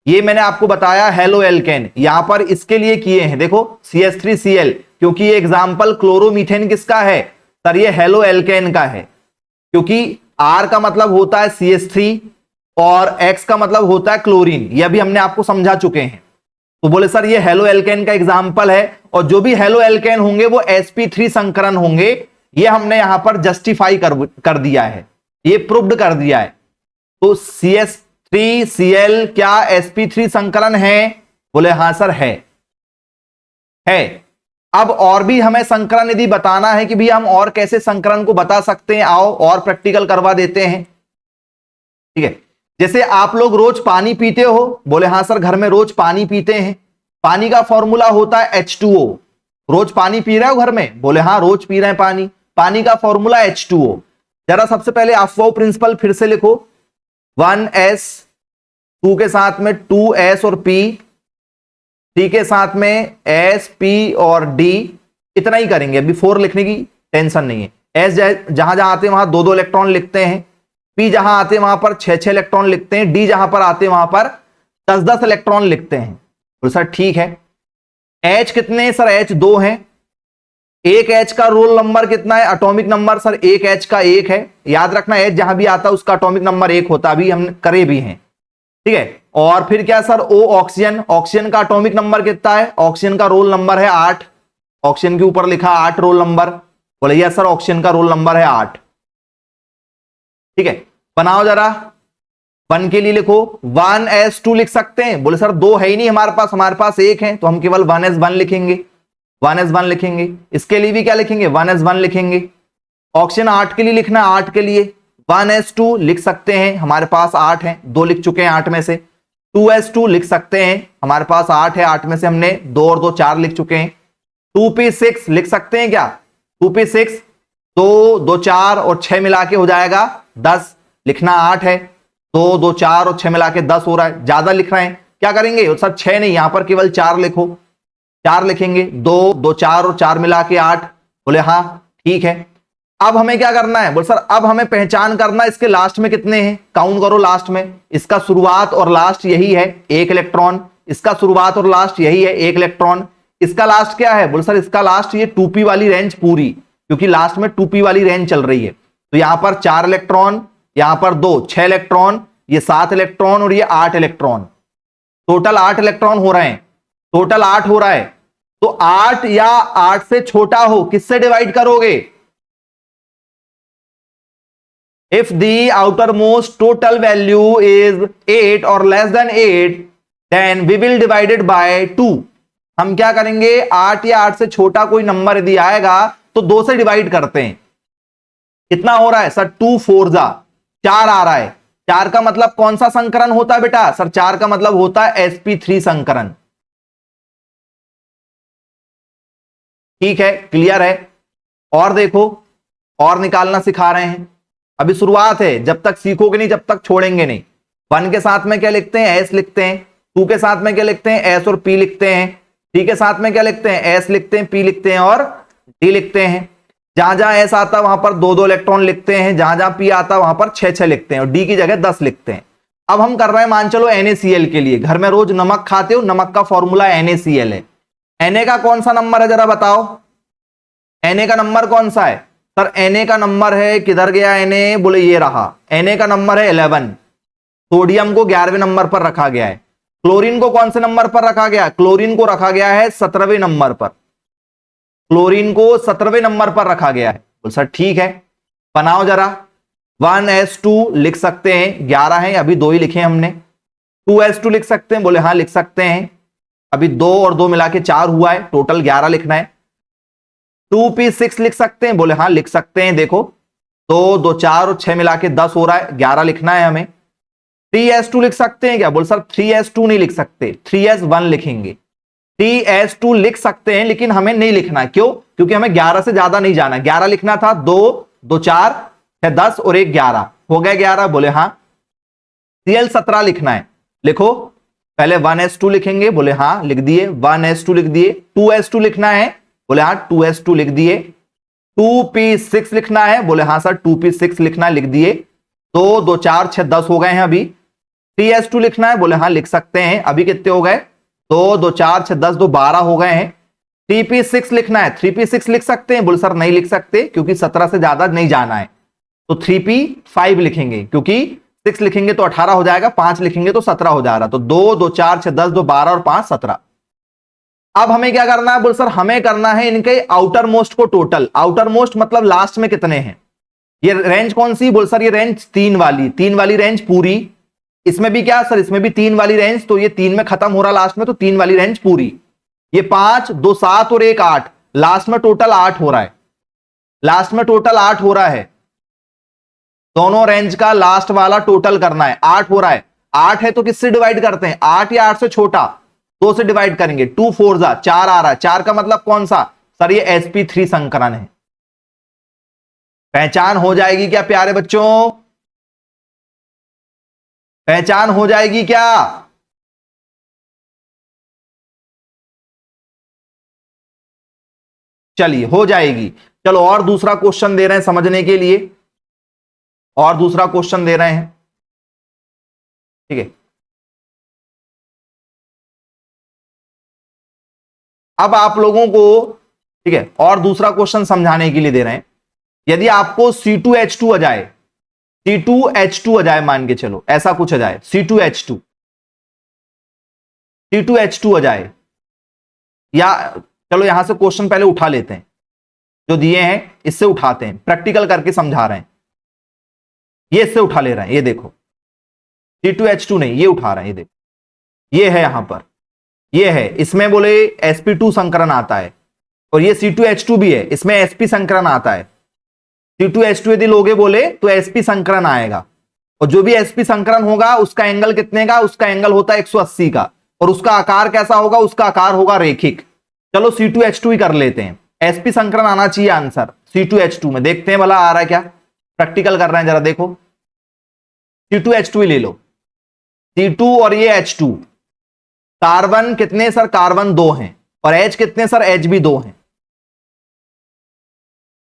ये मैंने आपको बताया हेलो एल्केन, यहां पर इसके लिए किए हैं। देखो CH3Cl, क्योंकि ये एग्जाम्पल क्लोरोमीथेन किसका है? सर ये हेलो एल्केन का है, क्योंकि R का मतलब होता है CH3 और X का मतलब होता है क्लोरीन, यह भी हमने आपको समझा चुके हैं। तो बोले सर ये हेलो एल्केन का एग्जाम्पल है, और जो भी हेलो एल्केन होंगे वो sp3 संकरण होंगे। ये हमने यहां पर जस्टिफाई कर दिया है, ये प्रूव्ड कर दिया है। तो CH3Cl क्या sp3 संकरण है? बोले हां सर है। अब और भी हमें संकरण यदि बताना है कि भी हम और कैसे संकरण को बता सकते हैं, आओ और प्रैक्टिकल करवा देते हैं। ठीक है, जैसे आप लोग रोज पानी पीते हो? बोले हां सर घर में रोज पानी पीते हैं। पानी का फॉर्मूला होता है H2O। रोज पानी पी रहे हो घर में? बोले हां रोज पी रहे हैं पानी। पानी का फॉर्मूला H2O। जरा सबसे पहले अफवाह प्रिंसिपल फिर से लिखो, 1S, 2 के साथ में 2S और P, 3 के साथ में S, P और D। इतना ही करेंगे, अभी 4 लिखने की टेंशन नहीं है। S जहां जहां आते हैं वहां 2-2 इलेक्ट्रॉन लिखते हैं, P जहां आते हैं वहां पर 6-6 इलेक्ट्रॉन लिखते हैं, D जहां पर आते हैं वहां पर 10-10 इलेक्ट्रॉन लिखते हैं। तो सर ठीक है। H कितने? सर H 2 हैं। एक H का रोल नंबर कितना है? एटॉमिक नंबर सर एक H का 1 है। याद रखना H जहां भी आता है उसका एटॉमिक नंबर 1 होता, अभी हम करे भी हैं। ठीक है, और फिर क्या सर, O ऑक्सीजन, ऑक्सीजन का एटॉमिक नंबर कितना है, ऑक्सीजन का रोल नंबर है 8, ऑक्सीजन के ऊपर लिखा 8 रोल नंबर, बोले यस सर ऑक्सीजन का रोल नंबर है 8। ठीक है, बनाओ जरा, 1 के लिए लिखो 1s2 लिख सकते हैं, बोले सर 2 है ही नहीं हमारे पास 1 है, तो हम केवल 1s1 लिखेंगे, 1s1 लिखेंगे। इसके लिए भी क्या लिखेंगे, 1s1 लिखेंगे। ऑक्सीजन 8 के लिए लिखना है, 8 के लिए 1s2 लिख सकते हैं, हमारे पास 8 है, 2 लिख चुके हैं 8 में से। 2s2 लिख सकते हैं, हमारे पास 8 है, 8 में से हमने 2 और 2 4 लिख चुके हैं। 2p6 लिख सकते हैं क्या, 2p6 2 2 4 और 6 मिला के हो जाएगा 10, लिखना 8 है, 2 2 4 और 6 मिला के 10 हो रहा है, ज्यादा लिख रहे हैं, क्या करेंगे सर 6 नहीं, यहां पर केवल 4 लिखो, 4 लिखेंगे, 2 2 4 और 4 मिला के 8, बोले हाँ ठीक है। अब हमें क्या करना है, बोले सर अब हमें पहचान करना इसके लास्ट में कितने हैं, काउंट करो लास्ट में, इसका शुरुआत और लास्ट यही है 1 इलेक्ट्रॉन, इसका शुरुआत और लास्ट यही है 1 इलेक्ट्रॉन, इसका लास्ट क्या है, बोले सर इसका लास्ट ये 2p वाली रेंज पूरी, क्योंकि लास्ट में 2p वाली रेंज चल रही है, तो यहां पर 4 इलेक्ट्रॉन, यहां पर 2 6 इलेक्ट्रॉन, ये 7 इलेक्ट्रॉन और ये 8 इलेक्ट्रॉन, टोटल 8 इलेक्ट्रॉन हो रहे हैं, टोटल 8 हो रहा है। तो 8 या 8 से छोटा हो किससे डिवाइड करोगे, if the outermost total value is 8 और less than 8 then we will divided by 2। हम क्या करेंगे, 8 या 8 से छोटा कोई नंबर यदि आएगा तो 2 से डिवाइड करते हैं। कितना हो रहा है सर, 2 4 जा 4 आ रहा है, 4 का मतलब कौन सा संकरण होता है बेटा, सर 4 का मतलब होता है sp3 संकरण। ठीक है, क्लियर है। और देखो, और निकालना सिखा रहे हैं, अभी शुरुआत है, जब तक सीखोगे नहीं जब तक छोड़ेंगे नहीं। 1 के साथ में क्या लिखते हैं, s लिखते हैं, 2 के साथ में क्या लिखते हैं, s और p लिखते हैं, 3 के साथ में क्या लिखते हैं, s लिखते हैं, p लिखते हैं और d लिखते हैं। जहां जहां s आता है वहां पर 2 2 इलेक्ट्रॉन लिखते हैं, जहां जहां p आता है वहां पर 6 6 लिखते हैं और d की जगह 10 लिखते हैं। अब हम कर रहे हैं, मान चलो NaCl के लिए, घर में रोज नमक खाते हो, नमक का फॉर्मूला NaCl है, Na का कौन सा नंबर है जरा बताओ, Na का नंबर कौन सा है सर, Na का नंबर है, किधर गया Na, बोले ये रहा, Na का नंबर है 11, सोडियम को 11वें नंबर पर रखा गया है। क्लोरीन को कौन से नंबर पर रखा गया, क्लोरीन को रखा गया है 17वें नंबर पर, क्लोरीन को 17वें नंबर पर रखा गया है। बोल सर ठीक है, बनाओ जरा, 1s2 लिख सकते हैं, 11 है अभी 2 ही लिखे हमने। 2s2 लिख सकते हैं, बोले हाँ लिख सकते हैं, अभी 2 और 2 मिला के 4 हुआ है, टोटल 11 लिखना है। 2p6 लिख सकते हैं, बोले हाँ लिख सकते हैं, देखो 2 2 4 और 6 मिला के 10 हो रहा है, 11 लिखना है हमें। 3s2 लिख सकते हैं क्या, बोले सर 3s2 नहीं लिख सकते, 3s1 लिखेंगे। 3s2 लिख सकते हैं लेकिन हमें नहीं लिखना, क्यों, क्योंकि हमें 11 से ज्यादा नहीं जाना, 11 लिखना था, 2 2 4 6 10 और 1 11 हो गया 11, बोले हाँ। Cl17 लिखना है, लिखो, पहले 1s2 लिखेंगे, बोले हाँ लिख दिए, 1s2 लिख दिए। 2s2 लिखना है, बोले हाँ 2s2 लिख दिए। 2p6 लिखना है, बोले हाँ सर 2p6 लिखना है, लिख दिए। 2 2 4 6 10 हो गए हैं अभी। 3s2 लिखना है, बोले हाँ लिख सकते हैं, अभी कितने हो गए, 2 2 4 6 10 2 12 हो गए हैं। 3p6 लिखना है, 3p6 लिख सकते हैं, बोले सर नहीं लिख सकते क्योंकि 17 से ज्यादा नहीं जाना है, तो 3p5 लिखेंगे, क्योंकि 6 लिखेंगे तो 18 हो जाएगा, 5 लिखेंगे तो 17 हो जा रहा, तो 2 2 4 6 10 2 12 और 5 17। अब हमें क्या करना है, बोल सर हमें करना है इनके आउटर मोस्ट को टोटल, आउटर मोस्ट मतलब लास्ट में कितने हैं, ये रेंज कौन सी, बोल सर ये रेंज 3 वाली रेंज पूरी, इसमें भी क्या सर, इसमें भी 3 वाली रेंज, तो ये 3 में खत्म हो रहा लास्ट में, तो 3 वाली रेंज पूरी। ये 5 2 7 और 1 8, लास्ट में टोटल 8 हो रहा है, लास्ट में टोटल 8 हो रहा है, दोनों रेंज का लास्ट वाला टोटल करना है, 8 हो रहा है। 8 है तो किससे डिवाइड करते हैं, 8 या 8 से छोटा, 2 से डिवाइड करेंगे, 2 4 जा 4 आ रहा है, 4 का मतलब कौन सा सर, ये sp3 संकरण है। पहचान हो जाएगी क्या प्यारे बच्चों, पहचान हो जाएगी क्या, चलिए हो जाएगी। चलो और दूसरा क्वेश्चन दे रहे हैं समझने के लिए, और दूसरा क्वेश्चन दे रहे हैं, ठीक है। अब आप लोगों को, ठीक है, और दूसरा क्वेश्चन समझाने के लिए दे रहे हैं, यदि आपको C2H2 आ जाए, C2H2 आ जाए, मान के चलो ऐसा कुछ आ जाए, C2H2, C2H2 आ जाए, या चलो यहां से क्वेश्चन पहले उठा लेते हैं, जो दिए हैं इससे उठाते हैं, प्रैक्टिकल करके समझा रहे हैं। ये इससे उठा ले रहे हैं, ये देखो C2H2 नहीं, ये उठा रहे हैं, ये देखो, ये है यहां पर, ये है, इसमें बोले sp2 संकरण आता है, और ये C2H2 भी है, इसमें sp संकरण आता है। C2H2 यदि लोगे बोले तो sp संकरण आएगा, और जो भी sp संकरण होगा उसका एंगल कितने का, उसका एंगल होता है 180 का, और उसका आकार कैसा होगा, उसका आकार होगा रेखिक। चलो C2H2 ही कर लेते हैं, sp संकरण आना चाहिए आंसर C2H2 में, देखते हैं भला आ रहा है क्या, प्रैक्टिकल कर रहे हैं, जरा देखो C2H2 ही ले लो, C2 और ये H2, कार्बन कितने सर, कार्बन 2 हैं, और H कितने सर, H भी 2 हैं,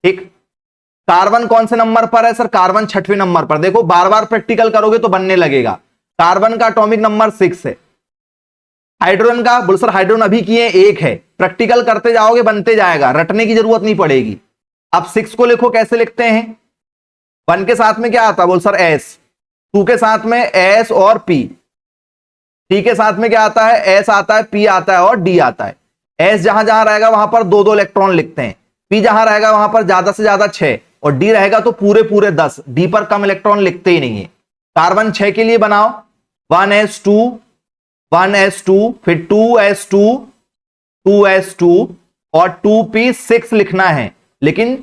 ठीक। कार्बन कौन से नंबर पर है सर, कार्बन 6वें नंबर पर, देखो बार बार प्रैक्टिकल करोगे तो बनने लगेगा। कार्बन का एटॉमिक नंबर 6 है, हाइड्रोजन का, बोल सर हाइड्रोजन अभी किए 1 है, प्रैक्टिकल करते जाओगे बनते जाएगा, रटने की जरूरत नहीं पड़ेगी। अब 6 को लिखो, कैसे लिखते हैं, 1 के साथ में क्या आता है, बोल सर S, 2 के साथ में S और P, T के साथ में क्या आता है, S आता है, P आता है और D आता है। S जहां जहां रहेगा वहां पर 2-2 इलेक्ट्रॉन लिखते हैं, P जहां रहेगा वहां पर ज्यादा से ज्यादा 6, और D रहेगा तो पूरे पूरे 10, D पर कम इलेक्ट्रॉन लिखते ही नहीं है। कार्बन 6 के लिए बनाओ 1s2, 1s2, फिर 2s2, 2s2 और 2p6 लिखना है, लेकिन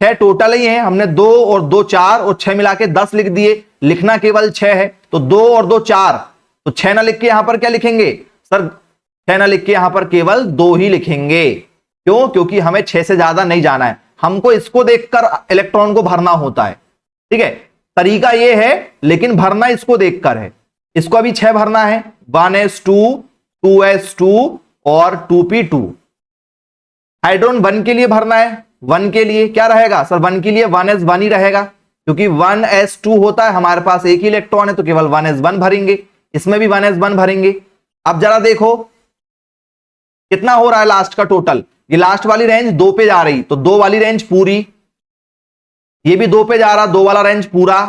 6 टोटल ही है, हमने 2 और 2 4 और 6 मिला के 10 लिख दिए, लिखना केवल 6 है, तो 2 और 2 4, तो 6 ना लिख के यहां पर क्या लिखेंगे सर, 6 ना लिख के यहां पर केवल 2 ही लिखेंगे। क्यों, क्योंकि हमें 6 से ज्यादा नहीं जाना है, हमको इसको देखकर इलेक्ट्रॉन को भरना होता है, ठीक है, तरीका ये है, लेकिन भरना इसको देखकर है। इसको अभी 6 भरना है, 1s2, 2s2 और 2p2। हाइड्रोजन 1 के लिए भरना है, 1 के लिए क्या रहेगा सर, 1 के लिए 1s1 ही रहेगा, क्योंकि 1s2 होता है, हमारे पास एक ही इलेक्ट्रॉन है, तो केवल 1s1 भरेंगे, इसमें भी 1s1 भरेंगे। अब जरा देखो कितना हो रहा है लास्ट का टोटल, ये लास्ट वाली रेंज 2 पे जा रही, तो 2 वाली रेंज पूरी, ये भी 2 पे जा रहा, 2 वाला रेंज पूरा,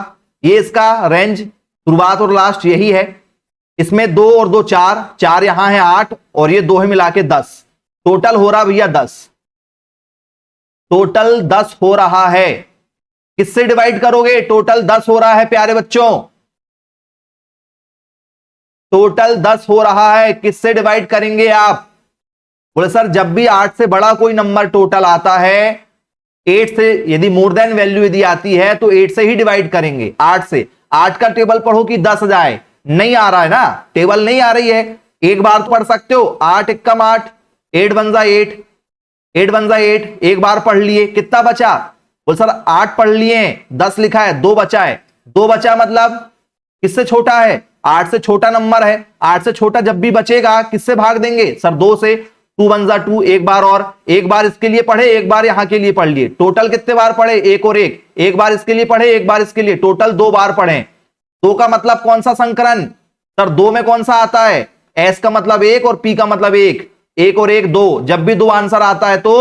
ये इसका रेंज शुरुआत और लास्ट यही है, इसमें 2 और 2 4, 4 यहां है 8, और ये 2 है मिला के 10, टोटल हो रहा भैया 10, टोटल 10 हो रहा है। किससे डिवाइड करोगे, टोटल 10 हो रहा है प्यारे बच्चों, टोटल 10 हो रहा है, किससे डिवाइड करेंगे आप, बोले सर जब भी 8 से बड़ा कोई नंबर टोटल आता है, 8 से यदि मोर देन वैल्यू यदि आती है तो 8 से ही डिवाइड करेंगे, 8 से। 8 का टेबल पढ़ो कि 10 जाए, नहीं आ रहा है ना, टेबल नहीं आ रही है, एक बार तो पढ़ सकते हो, 8 एकम 8, 8 वन जा 8, 8 वन जा 8, एक बार पढ़ लिए, कितना बचा, बोल सर 8 पढ़ लिए, 10 लिखा है, 2 बचा है, 2 बचा मतलब किससे छोटा है, 8 से छोटा नंबर है, 8 से छोटा जब भी बचेगा किससे भाग देंगे सर, 2 से, 2 वन जा 2, एक बार, और एक बार इसके लिए पढ़े, एक बार यहां के लिए पढ़ लिए, टोटल कितने बार पढ़े, एक और एक बार इसके लिए पढ़े, एक बार इसके लिए, टोटल 2 बार पढ़े। 2 का मतलब कौन सा संकरण सर, 2 में कौन सा आता है, S का मतलब 1 और P का मतलब 1, 1 और 1 2, जब भी 2 आंसर आता है तो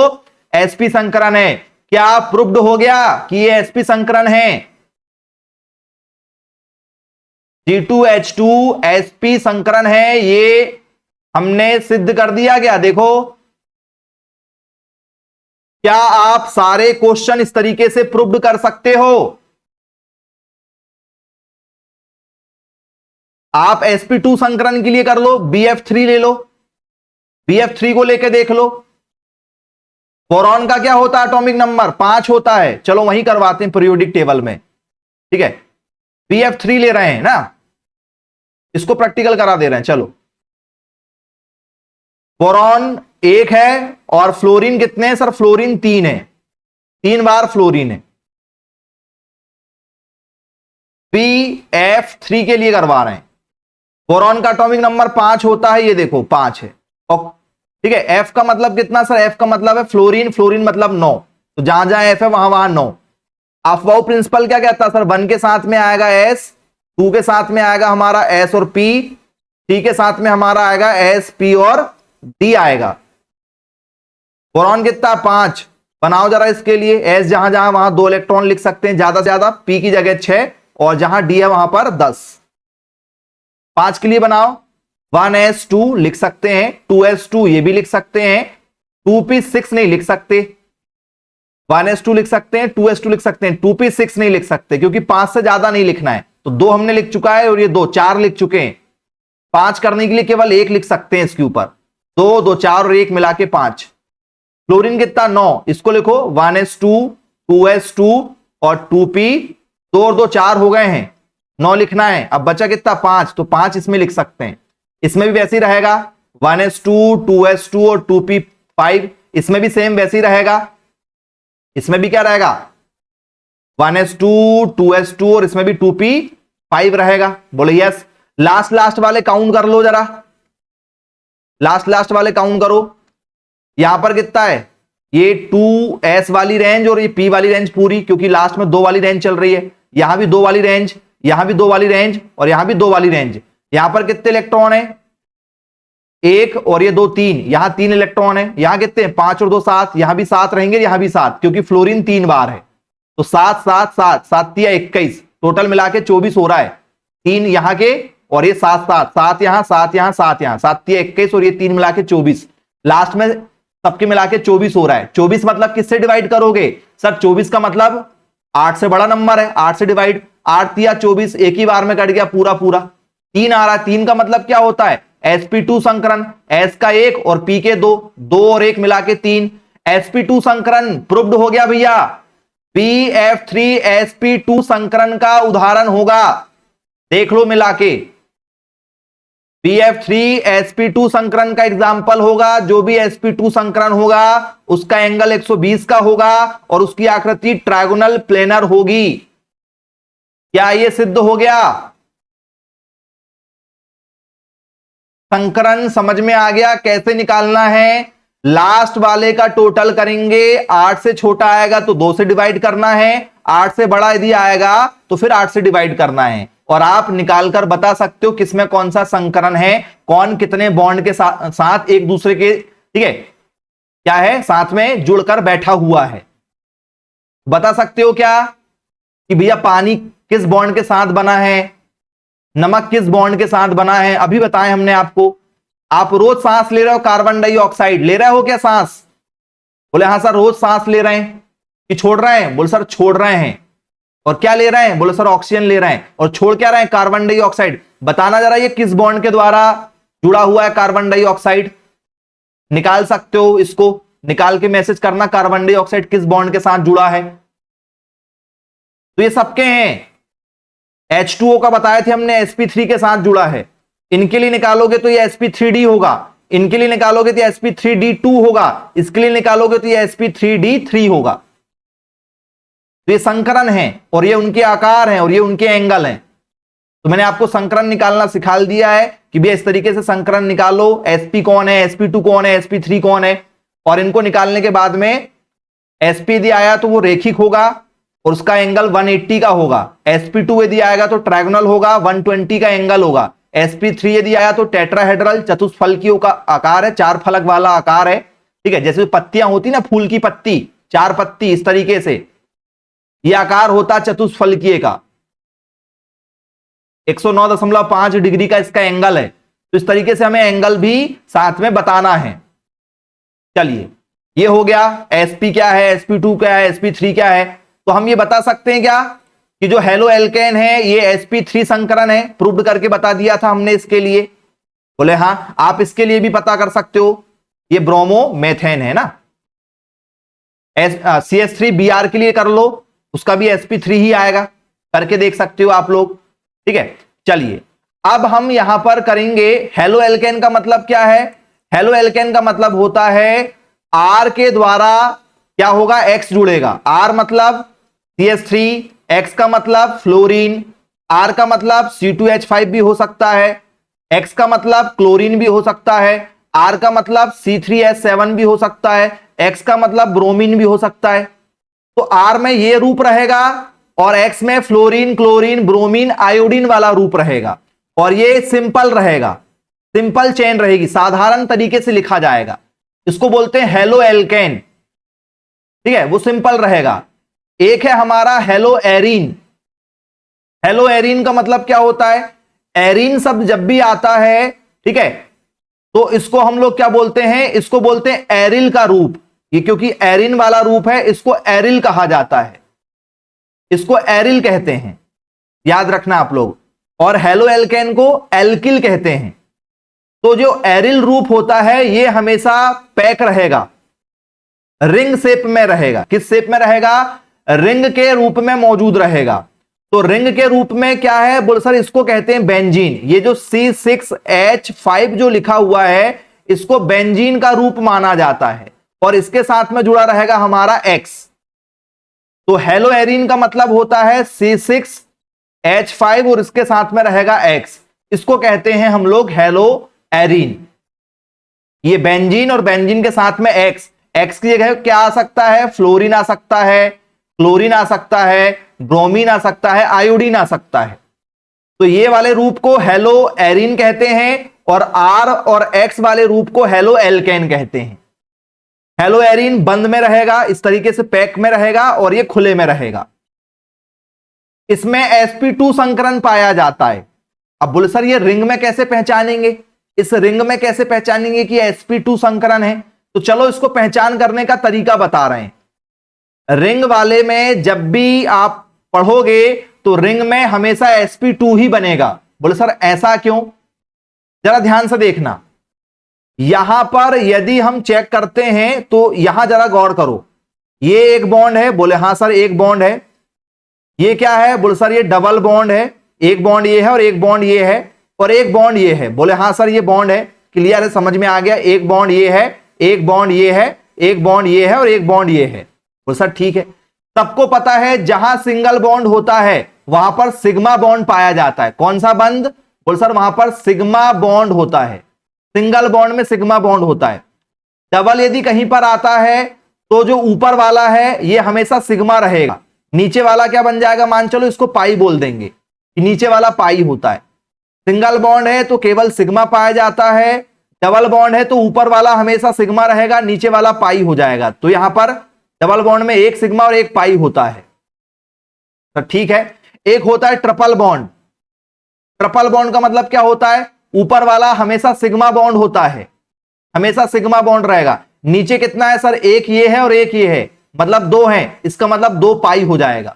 sp संकरण है। क्या प्रूव्ड हो गया कि ये sp संकरण है, C2H2 sp संकरण है, ये हमने सिद्ध कर दिया गया। देखो क्या आप सारे क्वेश्चन इस तरीके से प्रूव्ड कर सकते हो, आप sp2 संकरण के लिए कर लो, BF3 ले लो, BF3 को लेके देख लो, बोरॉन का क्या होता है एटॉमिक नंबर 5 होता है, चलो वहीं करवाते हैं पीरियोडिक टेबल में, ठीक है, BF3 ले रहे हैं ना, इसको प्रैक्टिकल करा दे रहे हैं। चलो बोरॉन 1 है और फ्लोरीन कितने हैं सर, फ्लोरीन 3 है, 3 बार फ्लोरीन है। BF3 के लिए करवा रहे हैं, बोरॉन का एटॉमिक नंबर 5 होता है, ये देखो 5 है, और ठीक है, F का मतलब कितना सर, F का मतलब है फ्लोरीन, फ्लोरीन मतलब 9, तो जहां जहां F है वहां वहां 9। अफवाह प्रिंसिपल क्या कहता है सर, 1 के साथ में आएगा S, 2 के साथ में आएगा हमारा S और P, 3 के साथ में हमारा आएगा S, P और D आएगा। बोरॉन कितना 5, बनाओ जरा इसके लिए, S जहां जहां वहां 2 इलेक्ट्रॉन लिख सकते हैं ज्यादा से ज्यादा, P की जगह 6, और जहां D है वहां पर 10, 5 के लिए बनाओ, 1s2 लिख सकते हैं, 2s2 ये भी लिख सकते हैं, 2p6 नहीं लिख सकते। 1s2 लिख सकते हैं, 2s2 लिख सकते हैं, 2p6 नहीं लिख सकते क्योंकि 5 से ज्यादा नहीं लिखना है। तो 2 हमने लिख चुका है और ये 2 4 लिख चुके हैं। 5 करने के लिए केवल 1 लिख सकते हैं इसके ऊपर। 2 2 4 और 1 मिला के 5। क्लोरीन कितना 9, इसको लिखो 1s2 2s2 और 2p, 2 और 2 4 हो गए हैं, 9 लिखना है। अब बचा कितना 5, तो 5 इसमें लिख सकते हैं। इसमें भी वैसे ही रहेगा 1s2 2s2 और 2p5, इसमें भी सेम वैसे ही रहेगा। इसमें भी क्या रहेगा 1s2 2s2 और इसमें भी 2p5 रहेगा। बोले यस। लास्ट वाले काउंट कर लो जरा, लास्ट वाले काउंट करो। यहां पर कितना है, ये 2s वाली रेंज और ये p वाली रेंज पूरी, क्योंकि लास्ट में 2 वाली रेंज चल रही है। यहां भी 2 वाली रेंज, यहां भी 2 वाली रेंज और यहां भी 2 वाली रेंज। यहां पर कितने इलेक्ट्रॉन है, 1 और ये 2 3, यहां 3 इलेक्ट्रॉन है। यहां कितने 5 और 2 7, यहां भी 7 रहेंगे, यहां भी 7, क्योंकि फ्लोरीन 3 बार है। तो 7 7 7 7 या 21, टोटल मिला के 24 हो रहा है। 3 यहां के और ये 7 7 7 यहां 7 यहां 7 यहां, 7 या 21 और ये 3 मिला के 24। लास्ट में सबके मिला के 24 हो रहा है। 24 मतलब किससे डिवाइड करोगे सर, 24 का मतलब 8 से बड़ा नंबर है, 8 से डिवाइड, 8 या 24 एक ही बार में कट गया पूरा पूरा। 3 आ रहा है, 3 का मतलब क्या होता है sp2 संकरण, s का 1 और p के 2, 2 और 1 मिला के 3। sp2 संकरण प्रूव्ड हो गया भैया। pf3sp2 संकरण का उदाहरण होगा, देख लो मिला के। pf3sp2 संकरण का एग्जाम्पल होगा। जो भी sp2 संकरण होगा उसका एंगल 120 का होगा और उसकी आकृति ट्रायगोनल प्लेनर होगी। क्या यह सिद्ध हो गया? संकरण समझ में आ गया कैसे निकालना है? लास्ट वाले का टोटल करेंगे, 8 से छोटा आएगा तो 2 से डिवाइड करना है, 8 से बड़ा यदि आएगा तो फिर 8 से डिवाइड करना है। और आप निकालकर बता सकते हो किसमें कौन सा संकरण है, कौन कितने बॉन्ड के साथ एक दूसरे के, ठीक है, क्या है, साथ में जुड़कर बैठा हुआ है। बता सकते हो क्या कि भैया पानी किस बॉन्ड के साथ बना है, नमक किस बॉन्ड के साथ बना है? अभी बताएं हमने आपको। आप रोज सांस ले रहे हो, कार्बन डाइऑक्साइड ले रहे हो क्या सांस? बोले हाँ सर रोज सांस ले रहे हैं। कि छोड़ रहे हैं? बोले सर छोड़ रहे हैं। और क्या ले रहे हैं? बोले सर ऑक्सीजन ले रहे हैं। और छोड़ क्या रहे हैं? Carbon dioxide. बताना जरा ये किस बॉन्ड के द्वारा जुड़ा हुआ है कार्बन डाइऑक्साइड? निकाल सकते हो, इसको निकाल के मैसेज करना, कार्बन डाइऑक्साइड किस बॉन्ड के साथ जुड़ा है। तो ये सबके हैं। H2O का बताए थे हमने sp3 के साथ जुड़ा है। इनके लिए निकालोगे तो ये sp3d होगा, इनके लिए निकालोगे तो ये sp3d2 होगा, इसके लिए निकालोगे तो ये sp3d3 होगा। तो ये संकरण है और ये उनके आकार हैं और ये उनके एंगल हैं। तो मैंने आपको संकरण निकालना सिखा दिया है कि भैया इस तरीके से संकरण निकालो। sp कौन है, sp2 कौन है, sp3 कौन है। और इनको निकालने के बाद में sp यदि आया तो वो रेखिक होगा और उसका एंगल 180 का होगा। sp2 यदि आएगा तो ट्रायगोनल होगा, 120 का एंगल होगा। sp3 यदि आया तो टेट्राहेड्रल, चतुष्फलकीय का आकार है, 4 फलक वाला आकार है, ठीक है। जैसे पत्तियां होती ना, फूल की पत्ती, 4 पत्ती, इस तरीके से यह आकार होता चतुष्फलकीय का। 109.5 डिग्री का इसका एंगल है। तो इस तरीके से हमें एंगल भी साथ में बताना है। चलिए ये हो गया। sp क्या है, sp2 क्या है, sp3 क्या है। तो हम ये बता सकते हैं क्या कि जो हेलो एल्केन है ये sp3 संकरण है। प्रूव्ड करके बता दिया था हमने इसके लिए। बोले हाँ, आप इसके लिए भी पता कर सकते हो, ये ब्रोमोमेथेन है ना। CH3Br के लिए कर लो, उसका भी sp3 ही आएगा, करके देख सकते हो आप लोग, ठीक है। चलिए अब हम यहां पर करेंगे हेलो एल्केन का मतलब क्या है। हेलो एल्केन का मतलब होता है R के द्वारा क्या होगा, X जुड़ेगा। R मतलब CH3, X का मतलब फ्लोरीन, R का मतलब C2H5 भी हो सकता है, X का मतलब क्लोरीन भी हो सकता है, R का मतलब C3H7 भी हो सकता है, X का मतलब ब्रोमीन भी हो सकता है। तो R में ये रूप रहेगा और X में फ्लोरीन, क्लोरीन, ब्रोमीन, आयोडीन वाला रूप रहेगा। और ये सिंपल रहेगा, सिंपल चेन रहेगी, साधारण तरीके से लिखा जाएगा। इसको बोलते हैं हेलो एल्केन, ठीक है, वो सिंपल रहेगा। एक है हमारा हेलो एरीन। हेलो एरीन का मतलब क्या होता है, एरीन शब्द जब भी आता है ठीक है, तो इसको हम लोग क्या बोलते हैं, इसको बोलते हैं एरिल का रूप। ये क्योंकि एरिन वाला रूप है, इसको एरिल कहा जाता है, इसको एरिल कहते हैं, याद रखना आप लोग। और हेलो एल्केन को एल्किल कहते हैं। तो जो एरिल रूप होता है ये हमेशा पैक रहेगा, रिंग शेप में रहेगा। किस शेप में रहेगा, रिंग के रूप में मौजूद रहेगा। तो रिंग के रूप में क्या है बोल सर, इसको कहते हैं बेंजीन। ये जो C6H5 जो लिखा हुआ है इसको बेंजीन का रूप माना जाता है, और इसके साथ में जुड़ा रहेगा हमारा X। तो हेलो एरिन का मतलब होता है C6H5 और इसके साथ में रहेगा X, इसको कहते हैं हम लोग हेलो एरिन। ये बेंजीन और बेंजीन के साथ में X की जगह क्या आ सकता है, फ्लोरीन आ सकता है, क्लोरीन आ सकता है, ब्रोमीन आ सकता है, आयोडीन आ सकता है। तो ये वाले रूप को हेलो एरिन कहते हैं, और R और X वाले रूप को हेलो एल्केन कहते हैं। हेलो एरिन बंद में रहेगा, इस तरीके से पैक में रहेगा, और ये खुले में रहेगा। इसमें sp2 संकरण पाया जाता है। अब बोले सर ये रिंग में कैसे पहचानेंगे, इस रिंग में कैसे पहचानेंगे कि sp2 संकरण है। तो चलो इसको पहचान करने का तरीका बता रहे हैं। रिंग वाले में जब भी आप पढ़ोगे तो रिंग में हमेशा sp2 ही बनेगा। बोले सर ऐसा क्यों, जरा ध्यान से देखना। यहां पर यदि हम चेक करते हैं तो यहां जरा गौर करो, ये एक बॉन्ड है, बोले हां सर एक बॉन्ड है। ये क्या है, बोले सर ये डबल बॉन्ड है, एक बॉन्ड ये है और एक बॉन्ड ये है, और एक बॉन्ड ये है। बोले हां सर ये बॉन्ड है, क्लियर है, समझ में आ गया। एक बॉन्ड ये है, एक बॉन्ड ये है, एक बॉन्ड ये है और एक बॉन्ड ये है। बोले सर ठीक है। सबको पता है जहां सिंगल बॉन्ड होता है वहां पर सिग्मा बॉन्ड पाया जाता है। कौन सा बंद, बोले सर वहां पर सिग्मा बॉन्ड होता है, सिंगल बॉन्ड में सिग्मा बॉन्ड होता है। डबल यदि कहीं पर आता है तो जो ऊपर वाला है ये हमेशा सिग्मा रहेगा, नीचे वाला क्या बन जाएगा, मान चलो इसको पाई बोल देंगे कि नीचे वाला पाई होता है। सिंगल बॉन्ड है तो केवल सिग्मा पाया जाता है, डबल बॉन्ड है तो ऊपर वाला हमेशा सिग्मा रहेगा, नीचे वाला पाई हो जाएगा। तो यहां पर डबल बॉन्ड में एक सिग्मा और एक पाई होता है, तो ठीक है। एक होता है ट्रिपल बॉन्ड। ट्रिपल बॉन्ड का मतलब क्या होता है, ऊपर वाला हमेशा सिग्मा बॉन्ड होता है, हमेशा सिग्मा बॉन्ड रहेगा। नीचे कितना है सर, एक ये है और एक ये है, मतलब दो है, इसका मतलब दो पाई हो जाएगा।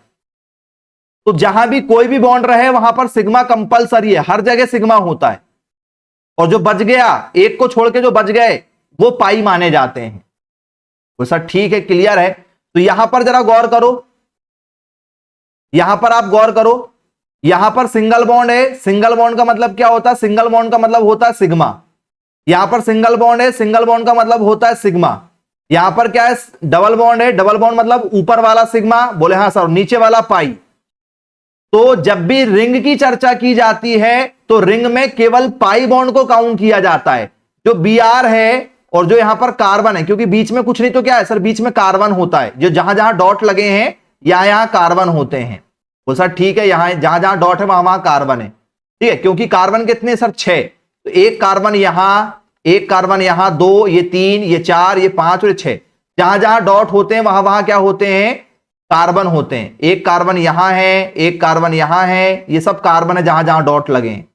तो जहां भी कोई भी बॉन्ड रहे वहां पर सिग्मा कंपलसरी है, हर जगह सिग्मा होता है। और जो बच गया, एक को छोड़ के जो बच गए वो पाई माने जाते हैं। तो सर ठीक है, क्लियर है। तो यहां पर जरा गौर करो, यहां पर आप गौर करो, यहां पर सिंगल बॉन्ड है, सिंगल बॉन्ड का मतलब क्या होता है, सिंगल बॉन्ड का मतलब होता है सिग्मा। यहां पर सिंगल बॉन्ड है, सिंगल बॉन्ड का मतलब होता है सिग्मा। यहां पर क्या है, डबल बॉन्ड है, डबल बॉन्ड मतलब ऊपर वाला सिग्मा, बोले हाँ सर, नीचे वाला पाई। तो जब भी रिंग की चर्चा की जाती है तो रिंग में केवल पाई बॉन्ड को काउंट किया जाता है। जो Br है और जो यहां पर कार्बन है, क्योंकि बीच में कुछ नहीं तो क्या है सर, बीच में कार्बन होता है। जो जहां जहां डॉट लगे हैं यहां कार्बन होते हैं। वो सर ठीक है, यहां जहां जहां डॉट है वहां कार्बन है, ठीक है। क्योंकि कार्बन कितने सर, 6। तो एक कार्बन यहां, एक कार्बन यहां, 2, ये 3, ये 4, ये 5 और ये 6। जहां जहां डॉट होते हैं वहां वहां क्या होते हैं, कार्बन होते हैं। एक कार्बन यहां है, एक कार्बन यहां है, ये सब कार्बन है जहां जहां डॉट लगे हैं।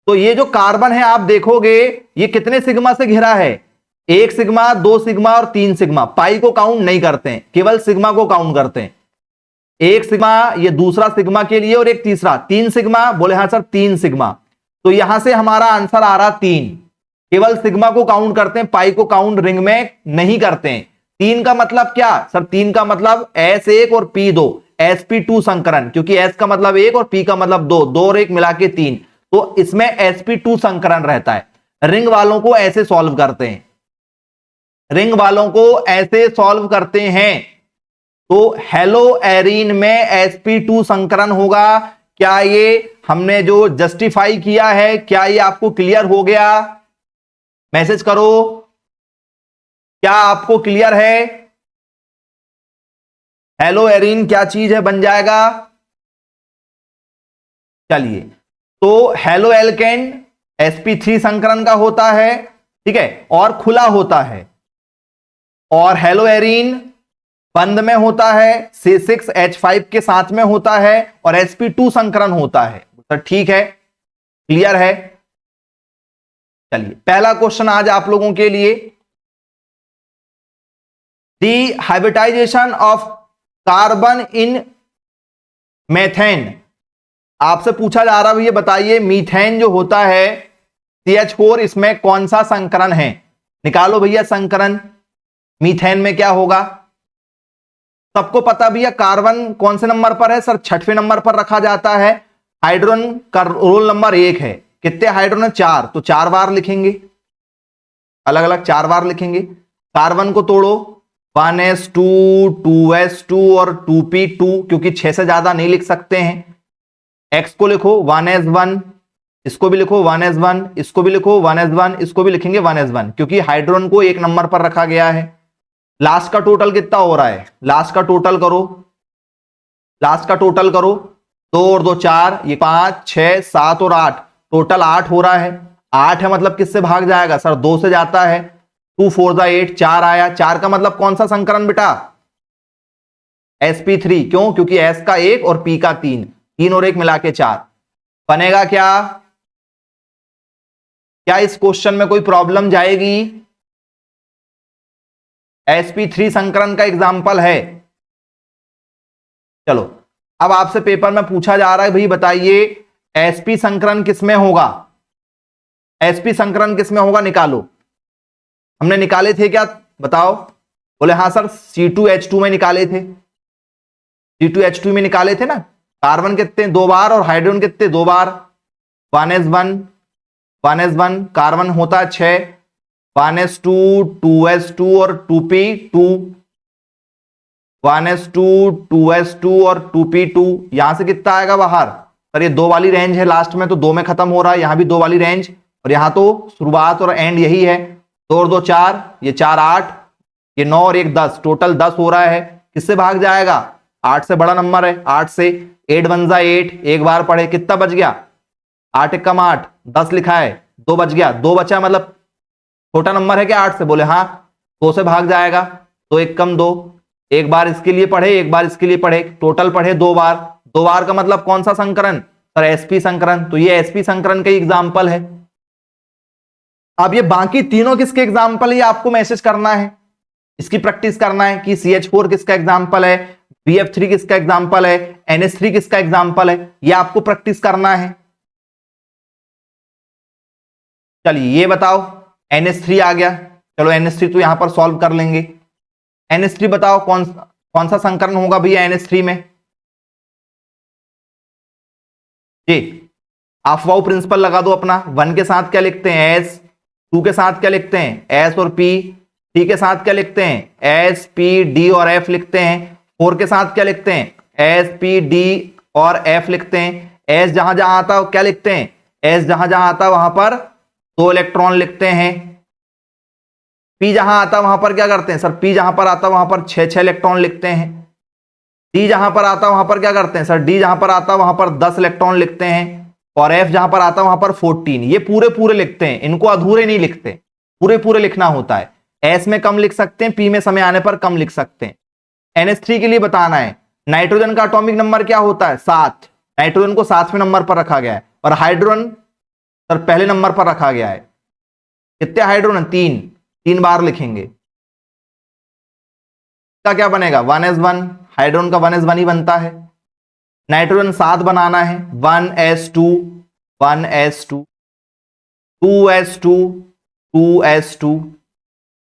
तो ये जो कार्बन है आप देखोगे ये कितने सिग्मा से घिरा है, 1 सिग्मा, 2 सिग्मा और 3 सिग्मा। पाई को काउंट नहीं करते हैं, केवल सिग्मा को काउंट करते हैं। 1 सिग्मा, ये दूसरा सिग्मा के लिए, और एक तीसरा, 3 सिग्मा। बोले हाँ सर 3 सिग्मा। तो यहां से हमारा आंसर आ रहा 3। केवल सिग्मा को काउंट करते हैं, पाई को काउंट रिंग में नहीं करते हैं। 3 का मतलब क्या सर, 3 का मतलब S1 और P2, sp2 संकरण, क्योंकि S का मतलब 1 और P का मतलब 2, 2 और 1 मिला के 3। तो इसमें sp2 संकरण रहता है। रिंग वालों को ऐसे सॉल्व करते हैं, रिंग वालों को ऐसे सॉल्व करते हैं। तो हेलो एरीन में sp2 संकरण होगा। क्या ये हमने जो जस्टिफाई किया है, क्या ये आपको क्लियर हो गया, मैसेज करो, क्या आपको क्लियर है। हेलो एरीन क्या चीज है, बन जाएगा। चलिए, तो हेलो एल्केन sp3 संकरण का होता है, ठीक है, और खुला होता है। और हेलो एरीन बंद में होता है, C6H5 के साथ में होता है, और sp2 संकरण होता है। तो ठीक है, क्लियर है। चलिए पहला क्वेश्चन आज आप लोगों के लिए, the hybridisation of carbon in methane. आपसे पूछा जा रहा है, ये बताइए मीथेन जो होता है CH4, इसमें कौन सा संकरण है? निकालो भैया संकरण। मीथेन में क्या होगा? सबको पता भैया कार्बन कौन से नंबर पर है सर? 6वें नंबर पर रखा जाता है। हाइड्रोजन का रोल नंबर 1 है। कितने हाइड्रोजन? 4, तो 4 बार लिखेंगे, अलग अलग 4 बार लिखेंगे। कार्बन को तोड़ो, 1s2, 2s2 और 2p2, क्योंकि 6 से ज्यादा नहीं लिख सकते हैं। x को लिखो 1s1, इसको भी लिखो 1s1, इसको भी लिखो 1s1, इसको भी लिखेंगे 1s1, क्योंकि हाइड्रोजन को 1 नंबर पर रखा गया है। लास्ट का टोटल कितना हो रहा है? लास्ट का टोटल करो, लास्ट का टोटल करो, 2 और 2 4, ये 5 6 7 और 8, टोटल 8 हो रहा है। 8 है मतलब किससे भाग जाएगा सर? 2 से जाता है। 2 4 8, 4 आया। 4 का मतलब कौन सा संकरण बेटा? sp3। क्यों? क्योंकि s का 1 और p का 3, 3 और 1 मिला के 4। बनेगा क्या? क्या इस क्वेश्चन में कोई प्रॉब्लम जाएगी? sp3 संकरण का एग्जाम्पल है। चलो अब आपसे पेपर में पूछा जा रहा है, भाई बताइए sp संकरण किसमें होगा? sp संकरण किसमें होगा? निकालो। हमने निकाले थे क्या? बताओ। बोले हाँ सर, C2H2 में निकाले थे। C2H2 में निकाले थे ना। कार्बन कितने? 2 बार, और हाइड्रोजन कितने? 2 बार। 1s1, 1s1, कार्बन होता है 6, 1s2, 2s2 और 2p2, 1s2, 2s2 और 2p2। यहां से कितना आएगा बाहर? सर ये 2 वाली रेंज है, लास्ट में तो 2 में खत्म हो रहा है, यहां भी 2 वाली रेंज, और यहां तो शुरुआत और एंड यही है। 2 और 2 4, ये 4 8, ये 9 और 1 10, टोटल 10 हो रहा है। किससे भाग जाएगा? 8 से बड़ा नंबर है। 8 से 8 1 जा 8, एक बार पढ़े, कितना बच गया? 8 1 8, 10 लिखा है, 2 बच गया। 2 बचा मतलब छोटा नंबर है क्या 8 से? बोले हाँ, 2 से भाग जाएगा। 2 1 2, एक बार इसके लिए पढ़े, एक बार इसके लिए पढ़े, टोटल पढ़े 2 बार। 2 बार का मतलब कौन सा संकरण सर? sp संकरण। तो ये sp संकरण का एग्जाम्पल है। अब ये बाकी तीनों किसके एग्जाम्पल है, ये आपको मैसेज करना है, इसकी प्रैक्टिस करना है कि CH4 किसका एग्जाम्पल है, BF3 किसका एग्जाम्पल है, NH3 किसका एग्जाम्पल है, ये आपको प्रैक्टिस करना है। चलिए ये बताओ, NH3 आ गया। चलो NH3 तो यहां पर सॉल्व कर लेंगे। NH3 बताओ कौन सा संकरण होगा भैया NH3 में? जी अफवाह प्रिंसिपल लगा दो अपना। 1 के साथ क्या लिखते हैं? S, 2 के साथ क्या लिखते हैं? S और P, 3 के साथ क्या लिखते हैं? S P D और F लिखते हैं। 4 के साथ क्या लिखते हैं? S P D और F लिखते हैं। S जहां जहां आता है क्या लिखते हैं? S जहां जहां आता है वहां पर 2 इलेक्ट्रॉन लिखते हैं। P जहां आता है वहां पर क्या करते हैं सर? P जहां पर आता है वहां पर 6 इलेक्ट्रॉन लिखते हैं। D जहां पर आता है वहां पर क्या करते हैं सर? D जहां पर आता है वहां पर 10 इलेक्ट्रॉन लिखते हैं। और F जहां पर आता है वहां पर 14। ये पूरे पूरे लिखते हैं, इनको अधूरे नहीं लिखते, पूरे पूरे लिखना होता है। S में कम लिख सकते हैं, P में समय आने पर कम लिख सकते हैं। NH3 के लिए बताना है, नाइट्रोजन का एटॉमिक नंबर क्या होता है? 7। नाइट्रोजन को 7वें नंबर पर रखा गया है, और हाइड्रोजन सर पहले नंबर पर रखा गया है। कितने हाइड्रोजन? 3, 3 बार लिखेंगे। का क्या बनेगा? 1s1, हाइड्रोजन का 1s1 ही बनता है। नाइट्रोजन 7 बनाना है, 1s2, 1s2, 2s2, 2s2,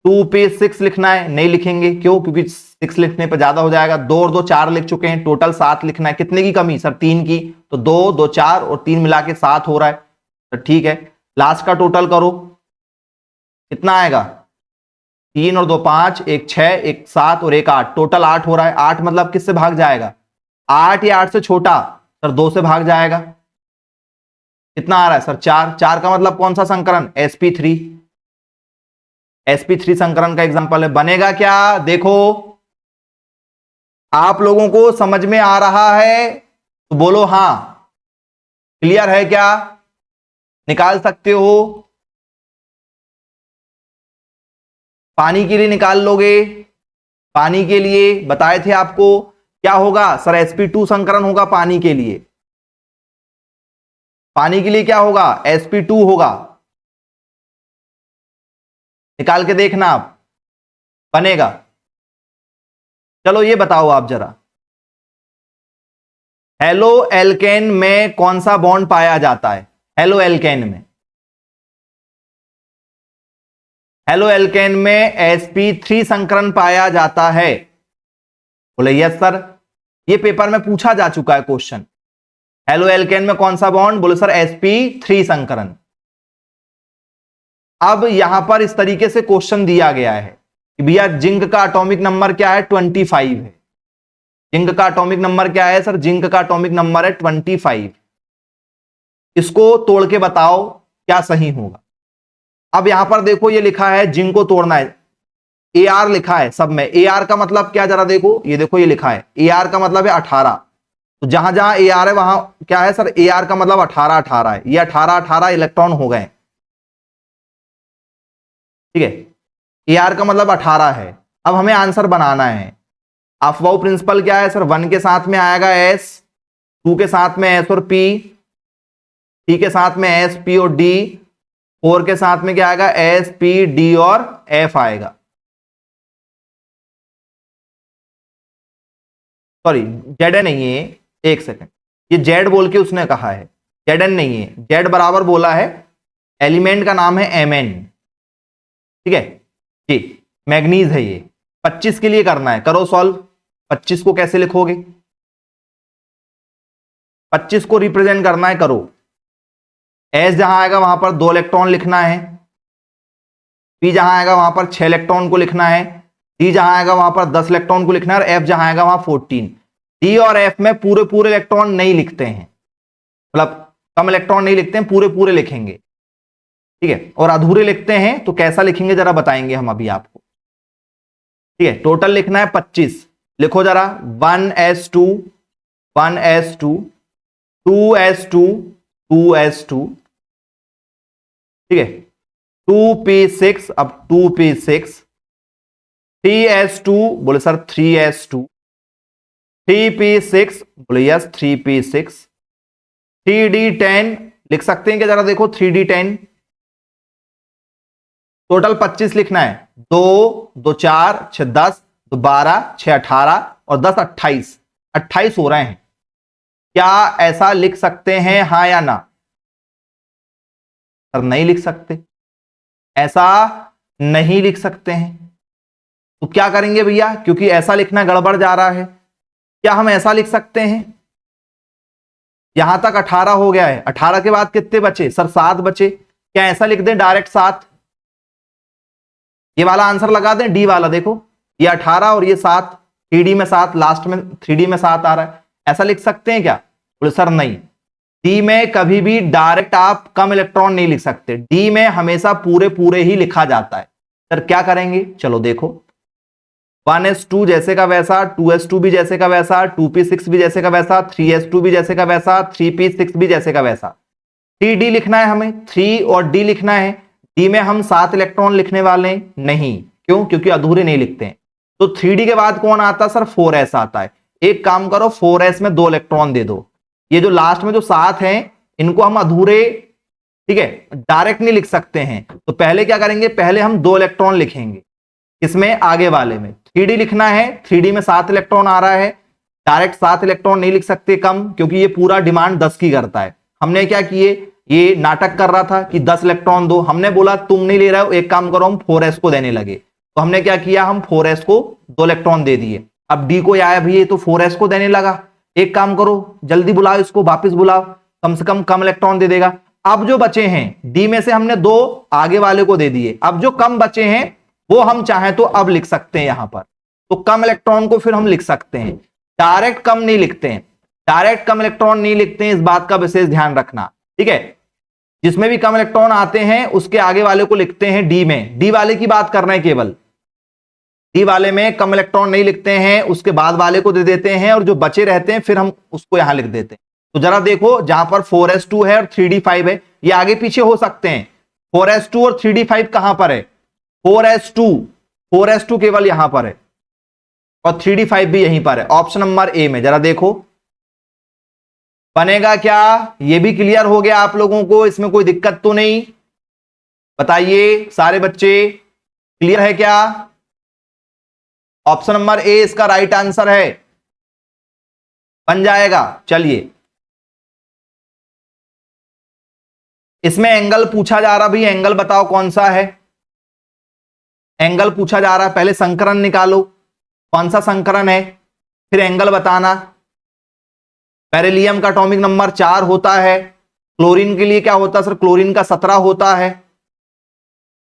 2 पे 6 लिखना है, नहीं लिखेंगे। क्यों? क्योंकि 6 लिखने पर ज्यादा हो जाएगा। 2 और 2 4 लिख चुके हैं, टोटल 7 लिखना है। कितने की कमी सर? 3 की। तो 2 2 4 और 3 मिला के 7 हो रहा है। तो ठीक है, लास्ट का टोटल करो, कितना आएगा? 3 और 2 5, 1 6, 1 7 और 1 8, टोटल 8 हो रहा है। 8 मतलब किससे भाग जाएगा? 8 या 8 से छोटा सर 2 से भाग जाएगा। कितना आ रहा है सर? 4। 4 का मतलब कौन सा संकरण? sp3। sp3 संकरण का एग्जांपल है। बनेगा क्या? देखो आप लोगों को समझ में आ रहा है तो बोलो हां। क्लियर है क्या? निकाल सकते हो? पानी के लिए निकाल लोगे? पानी के लिए बताए थे आपको क्या होगा सर? sp2 संकरण होगा पानी के लिए। पानी के लिए क्या होगा? sp2 होगा। निकाल के देखना आप, बनेगा। चलो ये बताओ आप जरा, हेलो एल्केन में कौन सा बॉन्ड पाया जाता है? हेलो एल्केन में, हेलो एल्केन में sp3 संकरण पाया जाता है। बोले यस सर, ये पेपर में पूछा जा चुका है क्वेश्चन। हेलो एल्केन में कौन सा बॉन्ड? बोले सर sp3 संकरण। अब यहां पर इस तरीके से क्वेश्चन दिया गया है कि भैया जिंक का एटॉमिक नंबर क्या है? 25 है। जिंक का एटॉमिक नंबर क्या है सर? जिंक का एटॉमिक नंबर है 25। इसको तोड़ के बताओ क्या सही होगा। अब यहां पर देखो ये लिखा है जिंक को तोड़ना है, AR लिखा है सब में। AR का मतलब क्या जरा देखो, ये देखो ये लिखा है AR का मतलब है 18। तो जहां जहां AR है वहां क्या है सर? AR का मतलब 18 18 है। ये 18 18 इलेक्ट्रॉन हो गए, ठीक है। AR का मतलब 18 है। अब हमें आंसर बनाना है। अफवाऊ प्रिंसिपल क्या है सर? 1 के साथ में आएगा S, 2 के साथ में S और P, 3 के साथ में S P और D, 4 के साथ में क्या आएगा? S P D और F आएगा। सॉरी Zn नहीं है, एक सेकंड, ये Z बोल के उसने कहा है, Zn नहीं है। Z बराबर बोला है, एलिमेंट का नाम है Mn, ठीक है जी, मैग्नीज है ये। 25 के लिए करना है, करो सॉल्व। 25 को कैसे लिखोगे? 25 को रिप्रेजेंट करना है, करो। S जहां आएगा वहां पर 2 इलेक्ट्रॉन लिखना है, P जहां आएगा वहां पर 6 इलेक्ट्रॉन को लिखना है, D जहां आएगा वहां पर 10 इलेक्ट्रॉन को लिखना है, और F जहां आएगा वहां 14। D और F में पूरे पूरे इलेक्ट्रॉन नहीं लिखते हैं, मतलब कम इलेक्ट्रॉन नहीं लिखते हैं, पूरे पूरे लिखेंगे, ठीक है। और अधूरे लिखते हैं तो कैसा लिखेंगे जरा बताएंगे हम अभी आपको, ठीक है। टोटल लिखना है 25, लिखो जरा। 1s2 1s2 2s2 2s2, ठीक है। 2p6, अब 2p6, 3s2, बोले सर 3s2, 3p6, बोले यस 3p6, 3d10 लिख सकते हैं क्या जरा देखो? 3d10 टोटल 25 लिखना है। 2 2 4 6 10, 2 12 6 18 और 10 28, 28 हो रहे हैं। क्या ऐसा लिख सकते हैं, हाँ या ना? सर नहीं लिख सकते, ऐसा नहीं लिख सकते हैं। तो क्या करेंगे भैया, क्योंकि ऐसा लिखना गड़बड़ जा रहा है, क्या हम ऐसा लिख सकते हैं? यहां तक 18 हो गया है, 18 के बाद कितने बचे सर? 7 बचे। क्या ऐसा लिख दें डायरेक्ट 7? ये वाला आंसर लगा दें, डी वाला, देखो ये 18 और ये 7, 3D में 7, लास्ट में 3D में 7 आ रहा है, ऐसा लिख सकते हैं क्या? बोले सर नहीं, डी में कभी भी डायरेक्ट आप कम इलेक्ट्रॉन नहीं लिख सकते, डी में हमेशा पूरे पूरे ही लिखा जाता है। सर क्या करेंगे, चलो देखो। 1s2 जैसे का वैसा, 2s2 भी जैसे का वैसा, 2p6 भी जैसे का वैसा, 3s2 भी जैसे का वैसा, 3p6 भी जैसे का वैसा। 3d लिखना है हमें, 3 और d लिखना है। डी में हम 7 इलेक्ट्रॉन लिखने वाले नहीं, क्यों? क्योंकि अधूरे नहीं लिखते हैं। तो 3d के बाद कौन आता है सर? 4s आता है। एक काम करो, 4s में 2 इलेक्ट्रॉन दे दो। ये जो लास्ट में जो 7 हैं इनको हम अधूरे, ठीक है, डायरेक्ट नहीं लिख सकते हैं। तो पहले क्या करेंगे, पहले हम 2 इलेक्ट्रॉन लिखेंगे, इसमें आगे वाले में 3d लिखना है। 3d में 7 इलेक्ट्रॉन आ रहा है, डायरेक्ट 7 इलेक्ट्रॉन नहीं लिख सकते कम, क्योंकि ये पूरा डिमांड 10 की करता है। हमने क्या किए, ये नाटक कर रहा था कि 10 इलेक्ट्रॉन दो, हमने बोला तुम नहीं ले रहे हो, एक काम करो हम 4s को देने लगे। तो हमने क्या किया, हम 4s को 2 इलेक्ट्रॉन दे दिए। अब डी को आया भी, ये तो 4s को देने लगा, एक काम करो जल्दी बुलाओ इसको, वापिस बुलाओ, कम से कम इलेक्ट्रॉन दे देगा। अब जो बचे हैं डी में से हमने 2 आगे वाले को दे दिए, अब जो कम बचे हैं वो हम चाहें तो अब लिख सकते हैं यहां पर। तो कम इलेक्ट्रॉन को फिर हम लिख सकते हैं, डायरेक्ट कम नहीं लिखते हैं, डायरेक्ट कम इलेक्ट्रॉन नहीं लिखते हैं, इस बात का विशेष ध्यान रखना, ठीक है। जिसमें भी कम इलेक्ट्रॉन आते हैं उसके आगे वाले को लिखते हैं डी में, डी वाले की बात कर रहे हैं केवल, डी वाले में कम इलेक्ट्रॉन नहीं लिखते हैं, उसके बाद वाले को दे देते हैं, और जो बचे रहते हैं फिर हम उसको यहां लिख देते हैं। तो जरा देखो, जहां पर 4s2 है और 3d5 है, ये आगे पीछे हो सकते हैं। 4s2 और 3d5 कहां पर है? 4s2 केवल यहां पर है, और 3d5 भी यहीं पर है, ऑप्शन नंबर ए में। जरा देखो बनेगा क्या, ये भी क्लियर हो गया आप लोगों को, इसमें कोई दिक्कत तो नहीं? बताइए सारे बच्चे, क्लियर है क्या? ऑप्शन नंबर ए इसका राइट आंसर है, बन जाएगा। चलिए, इसमें एंगल पूछा जा रहा, भाई एंगल बताओ कौन सा है। एंगल पूछा जा रहा है, पहले संकरण निकालो, कौन सा संकरण है, फिर एंगल बताना। बेरिलियम का एटॉमिक नंबर 4 होता है। क्लोरीन के लिए क्या होता है सर? क्लोरीन का 17 होता है।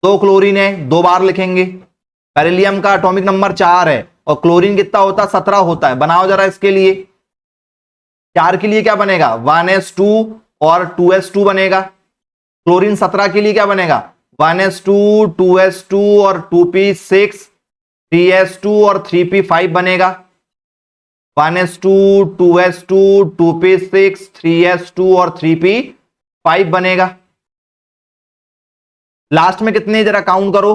2 क्लोरीन है, 2 बार लिखेंगे। बेरिलियम का एटॉमिक नंबर 4 है और क्लोरीन कितना होता है? 17 होता है। बनाओ जरा इसके लिए। 4 के लिए क्या बनेगा? 1s2 और 2s2 बनेगा। क्लोरीन 17 के लिए क्या बनेगा? 1s2, 2s2 और 2p6, 3s2 और 3p5 बनेगा। 1s2, 2s2, 2p6, 3s2 और 3p5 बनेगा। लास्ट में कितने, जरा काउंट करो,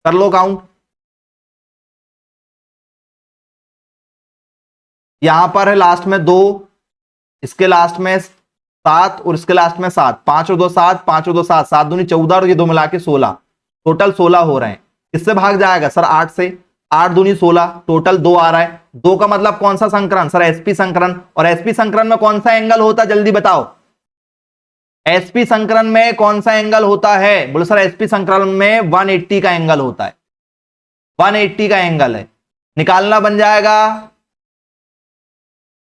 कर लो काउंट। यहां पर है लास्ट में 2, इसके लास्ट में 7 और इसके लास्ट में 7। 5 और 2 7, 5 और 2 7, 7 दूनी 14 और ये 2 मिला के 16, टोटल 16 हो रहे हैं। इससे भाग जाएगा सर 8 से, 8 दूनी 16, टोटल 2 आ रहा है। 2 का मतलब कौन सा संकरण सर? sp संकरण। और sp संकरण में कौन सा एंगल होता है, जल्दी बताओ। sp संकरण में कौन सा एंगल होता है? बोलो सर sp संकरण में 180 का एंगल होता है। 180 का एंगल है, निकालना बन जाएगा।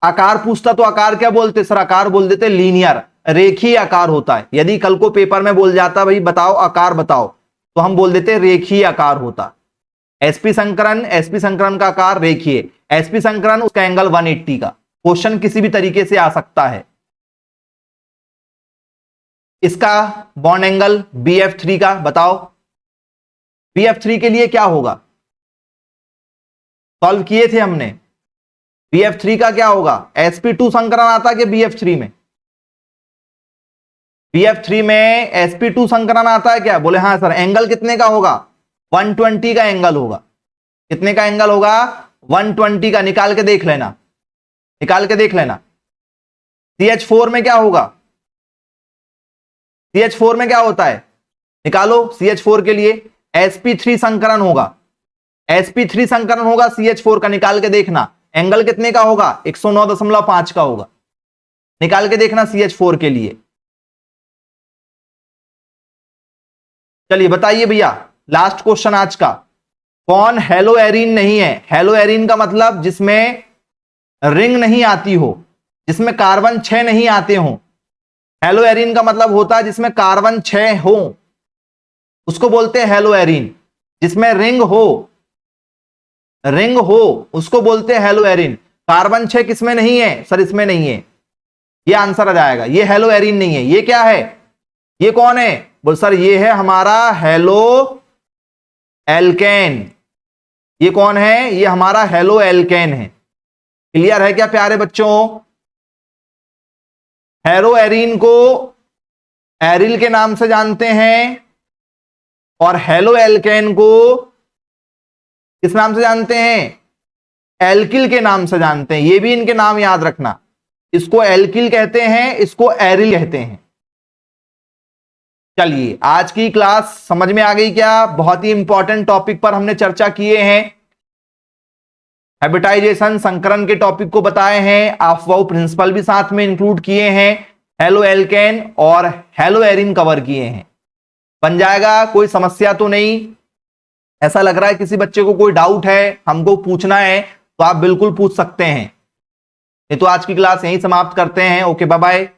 आकार पूछता तो आकार क्या बोलते सर? आकार बोल देते लीनियर, रेखीय आकार होता है। यदि कल को पेपर में बोल जाता भाई बताओ आकार बताओ, तो हम बोल देते रेखीय आकार होता। sp संकरण का आकार रेखीय, sp संकरण उसका एंगल 180 का। क्वेश्चन किसी भी तरीके से आ सकता है। इसका बॉन्ड एंगल BF3 का बताओ। BF3 के लिए क्या होगा? सॉल्व किए थे हमने। BF3 का क्या होगा? sp2 संकरण आता है कि BF3 में? BF3 में sp2 संकरण आता है क्या? बोले हाँ सर। एंगल कितने का होगा? 120 का एंगल होगा। कितने का एंगल होगा? 120 का। निकाल के देख लेना, निकाल के देख लेना। CH4 में क्या होगा? CH4 में क्या होता है? निकालो। CH4 के लिए sp3 संकरण होगा, sp3 संकरण होगा CH4 का। निकाल के देखना एंगल कितने का होगा? 109.5 का होगा। निकाल के देखना CH4 के लिए। चलिए बताइए भैया, लास्ट क्वेश्चन आज का। कौन हेलो एरीन नहीं है? हेलो एरीन का मतलब जिसमें रिंग नहीं आती हो, जिसमें कार्बन 6 नहीं आते हो। हेलो एरीन का मतलब होता है जिसमें कार्बन 6 हो, उसको बोलते हैं हेलो एरीन। जिसमें रिंग हो, रिंग हो, उसको बोलते हैं हेलो एरीन। कार्बन 6 किसमें नहीं है सर? इसमें नहीं है। ये आंसर आ जाएगा। ये हेलो एरीन नहीं है। ये क्या है? ये कौन है? बोल सर ये है हमारा हेलो एल्केन। ये कौन है? ये हमारा हेलो एल्केन है। क्लियर है क्या प्यारे बच्चों? हेलो एरीन को एरिल के नाम से जानते हैं और हेलो एल्केन को किस नाम से जानते हैं? एल्किल के नाम से जानते हैं। ये भी इनके नाम याद रखना। इसको एल्किल कहते हैं, इसको एरिल कहते हैं। चलिए, आज की क्लास समझ में आ गई क्या? बहुत ही इंपॉर्टेंट टॉपिक पर हमने चर्चा किए हैं। हैबिटाइजेशन संकरण के टॉपिक को बताए हैं, अफवाह प्रिंसिपल भी साथ में इंक्लूड किए हैं, हेलो एल्केन और हेलो एरिन कवर किए हैं। बन जाएगा? कोई समस्या तो नहीं? ऐसा लग रहा है किसी बच्चे को कोई डाउट है, हमको पूछना है, तो आप बिल्कुल पूछ सकते हैं। ये तो आज की क्लास यहीं समाप्त करते हैं। Okay, bye bye.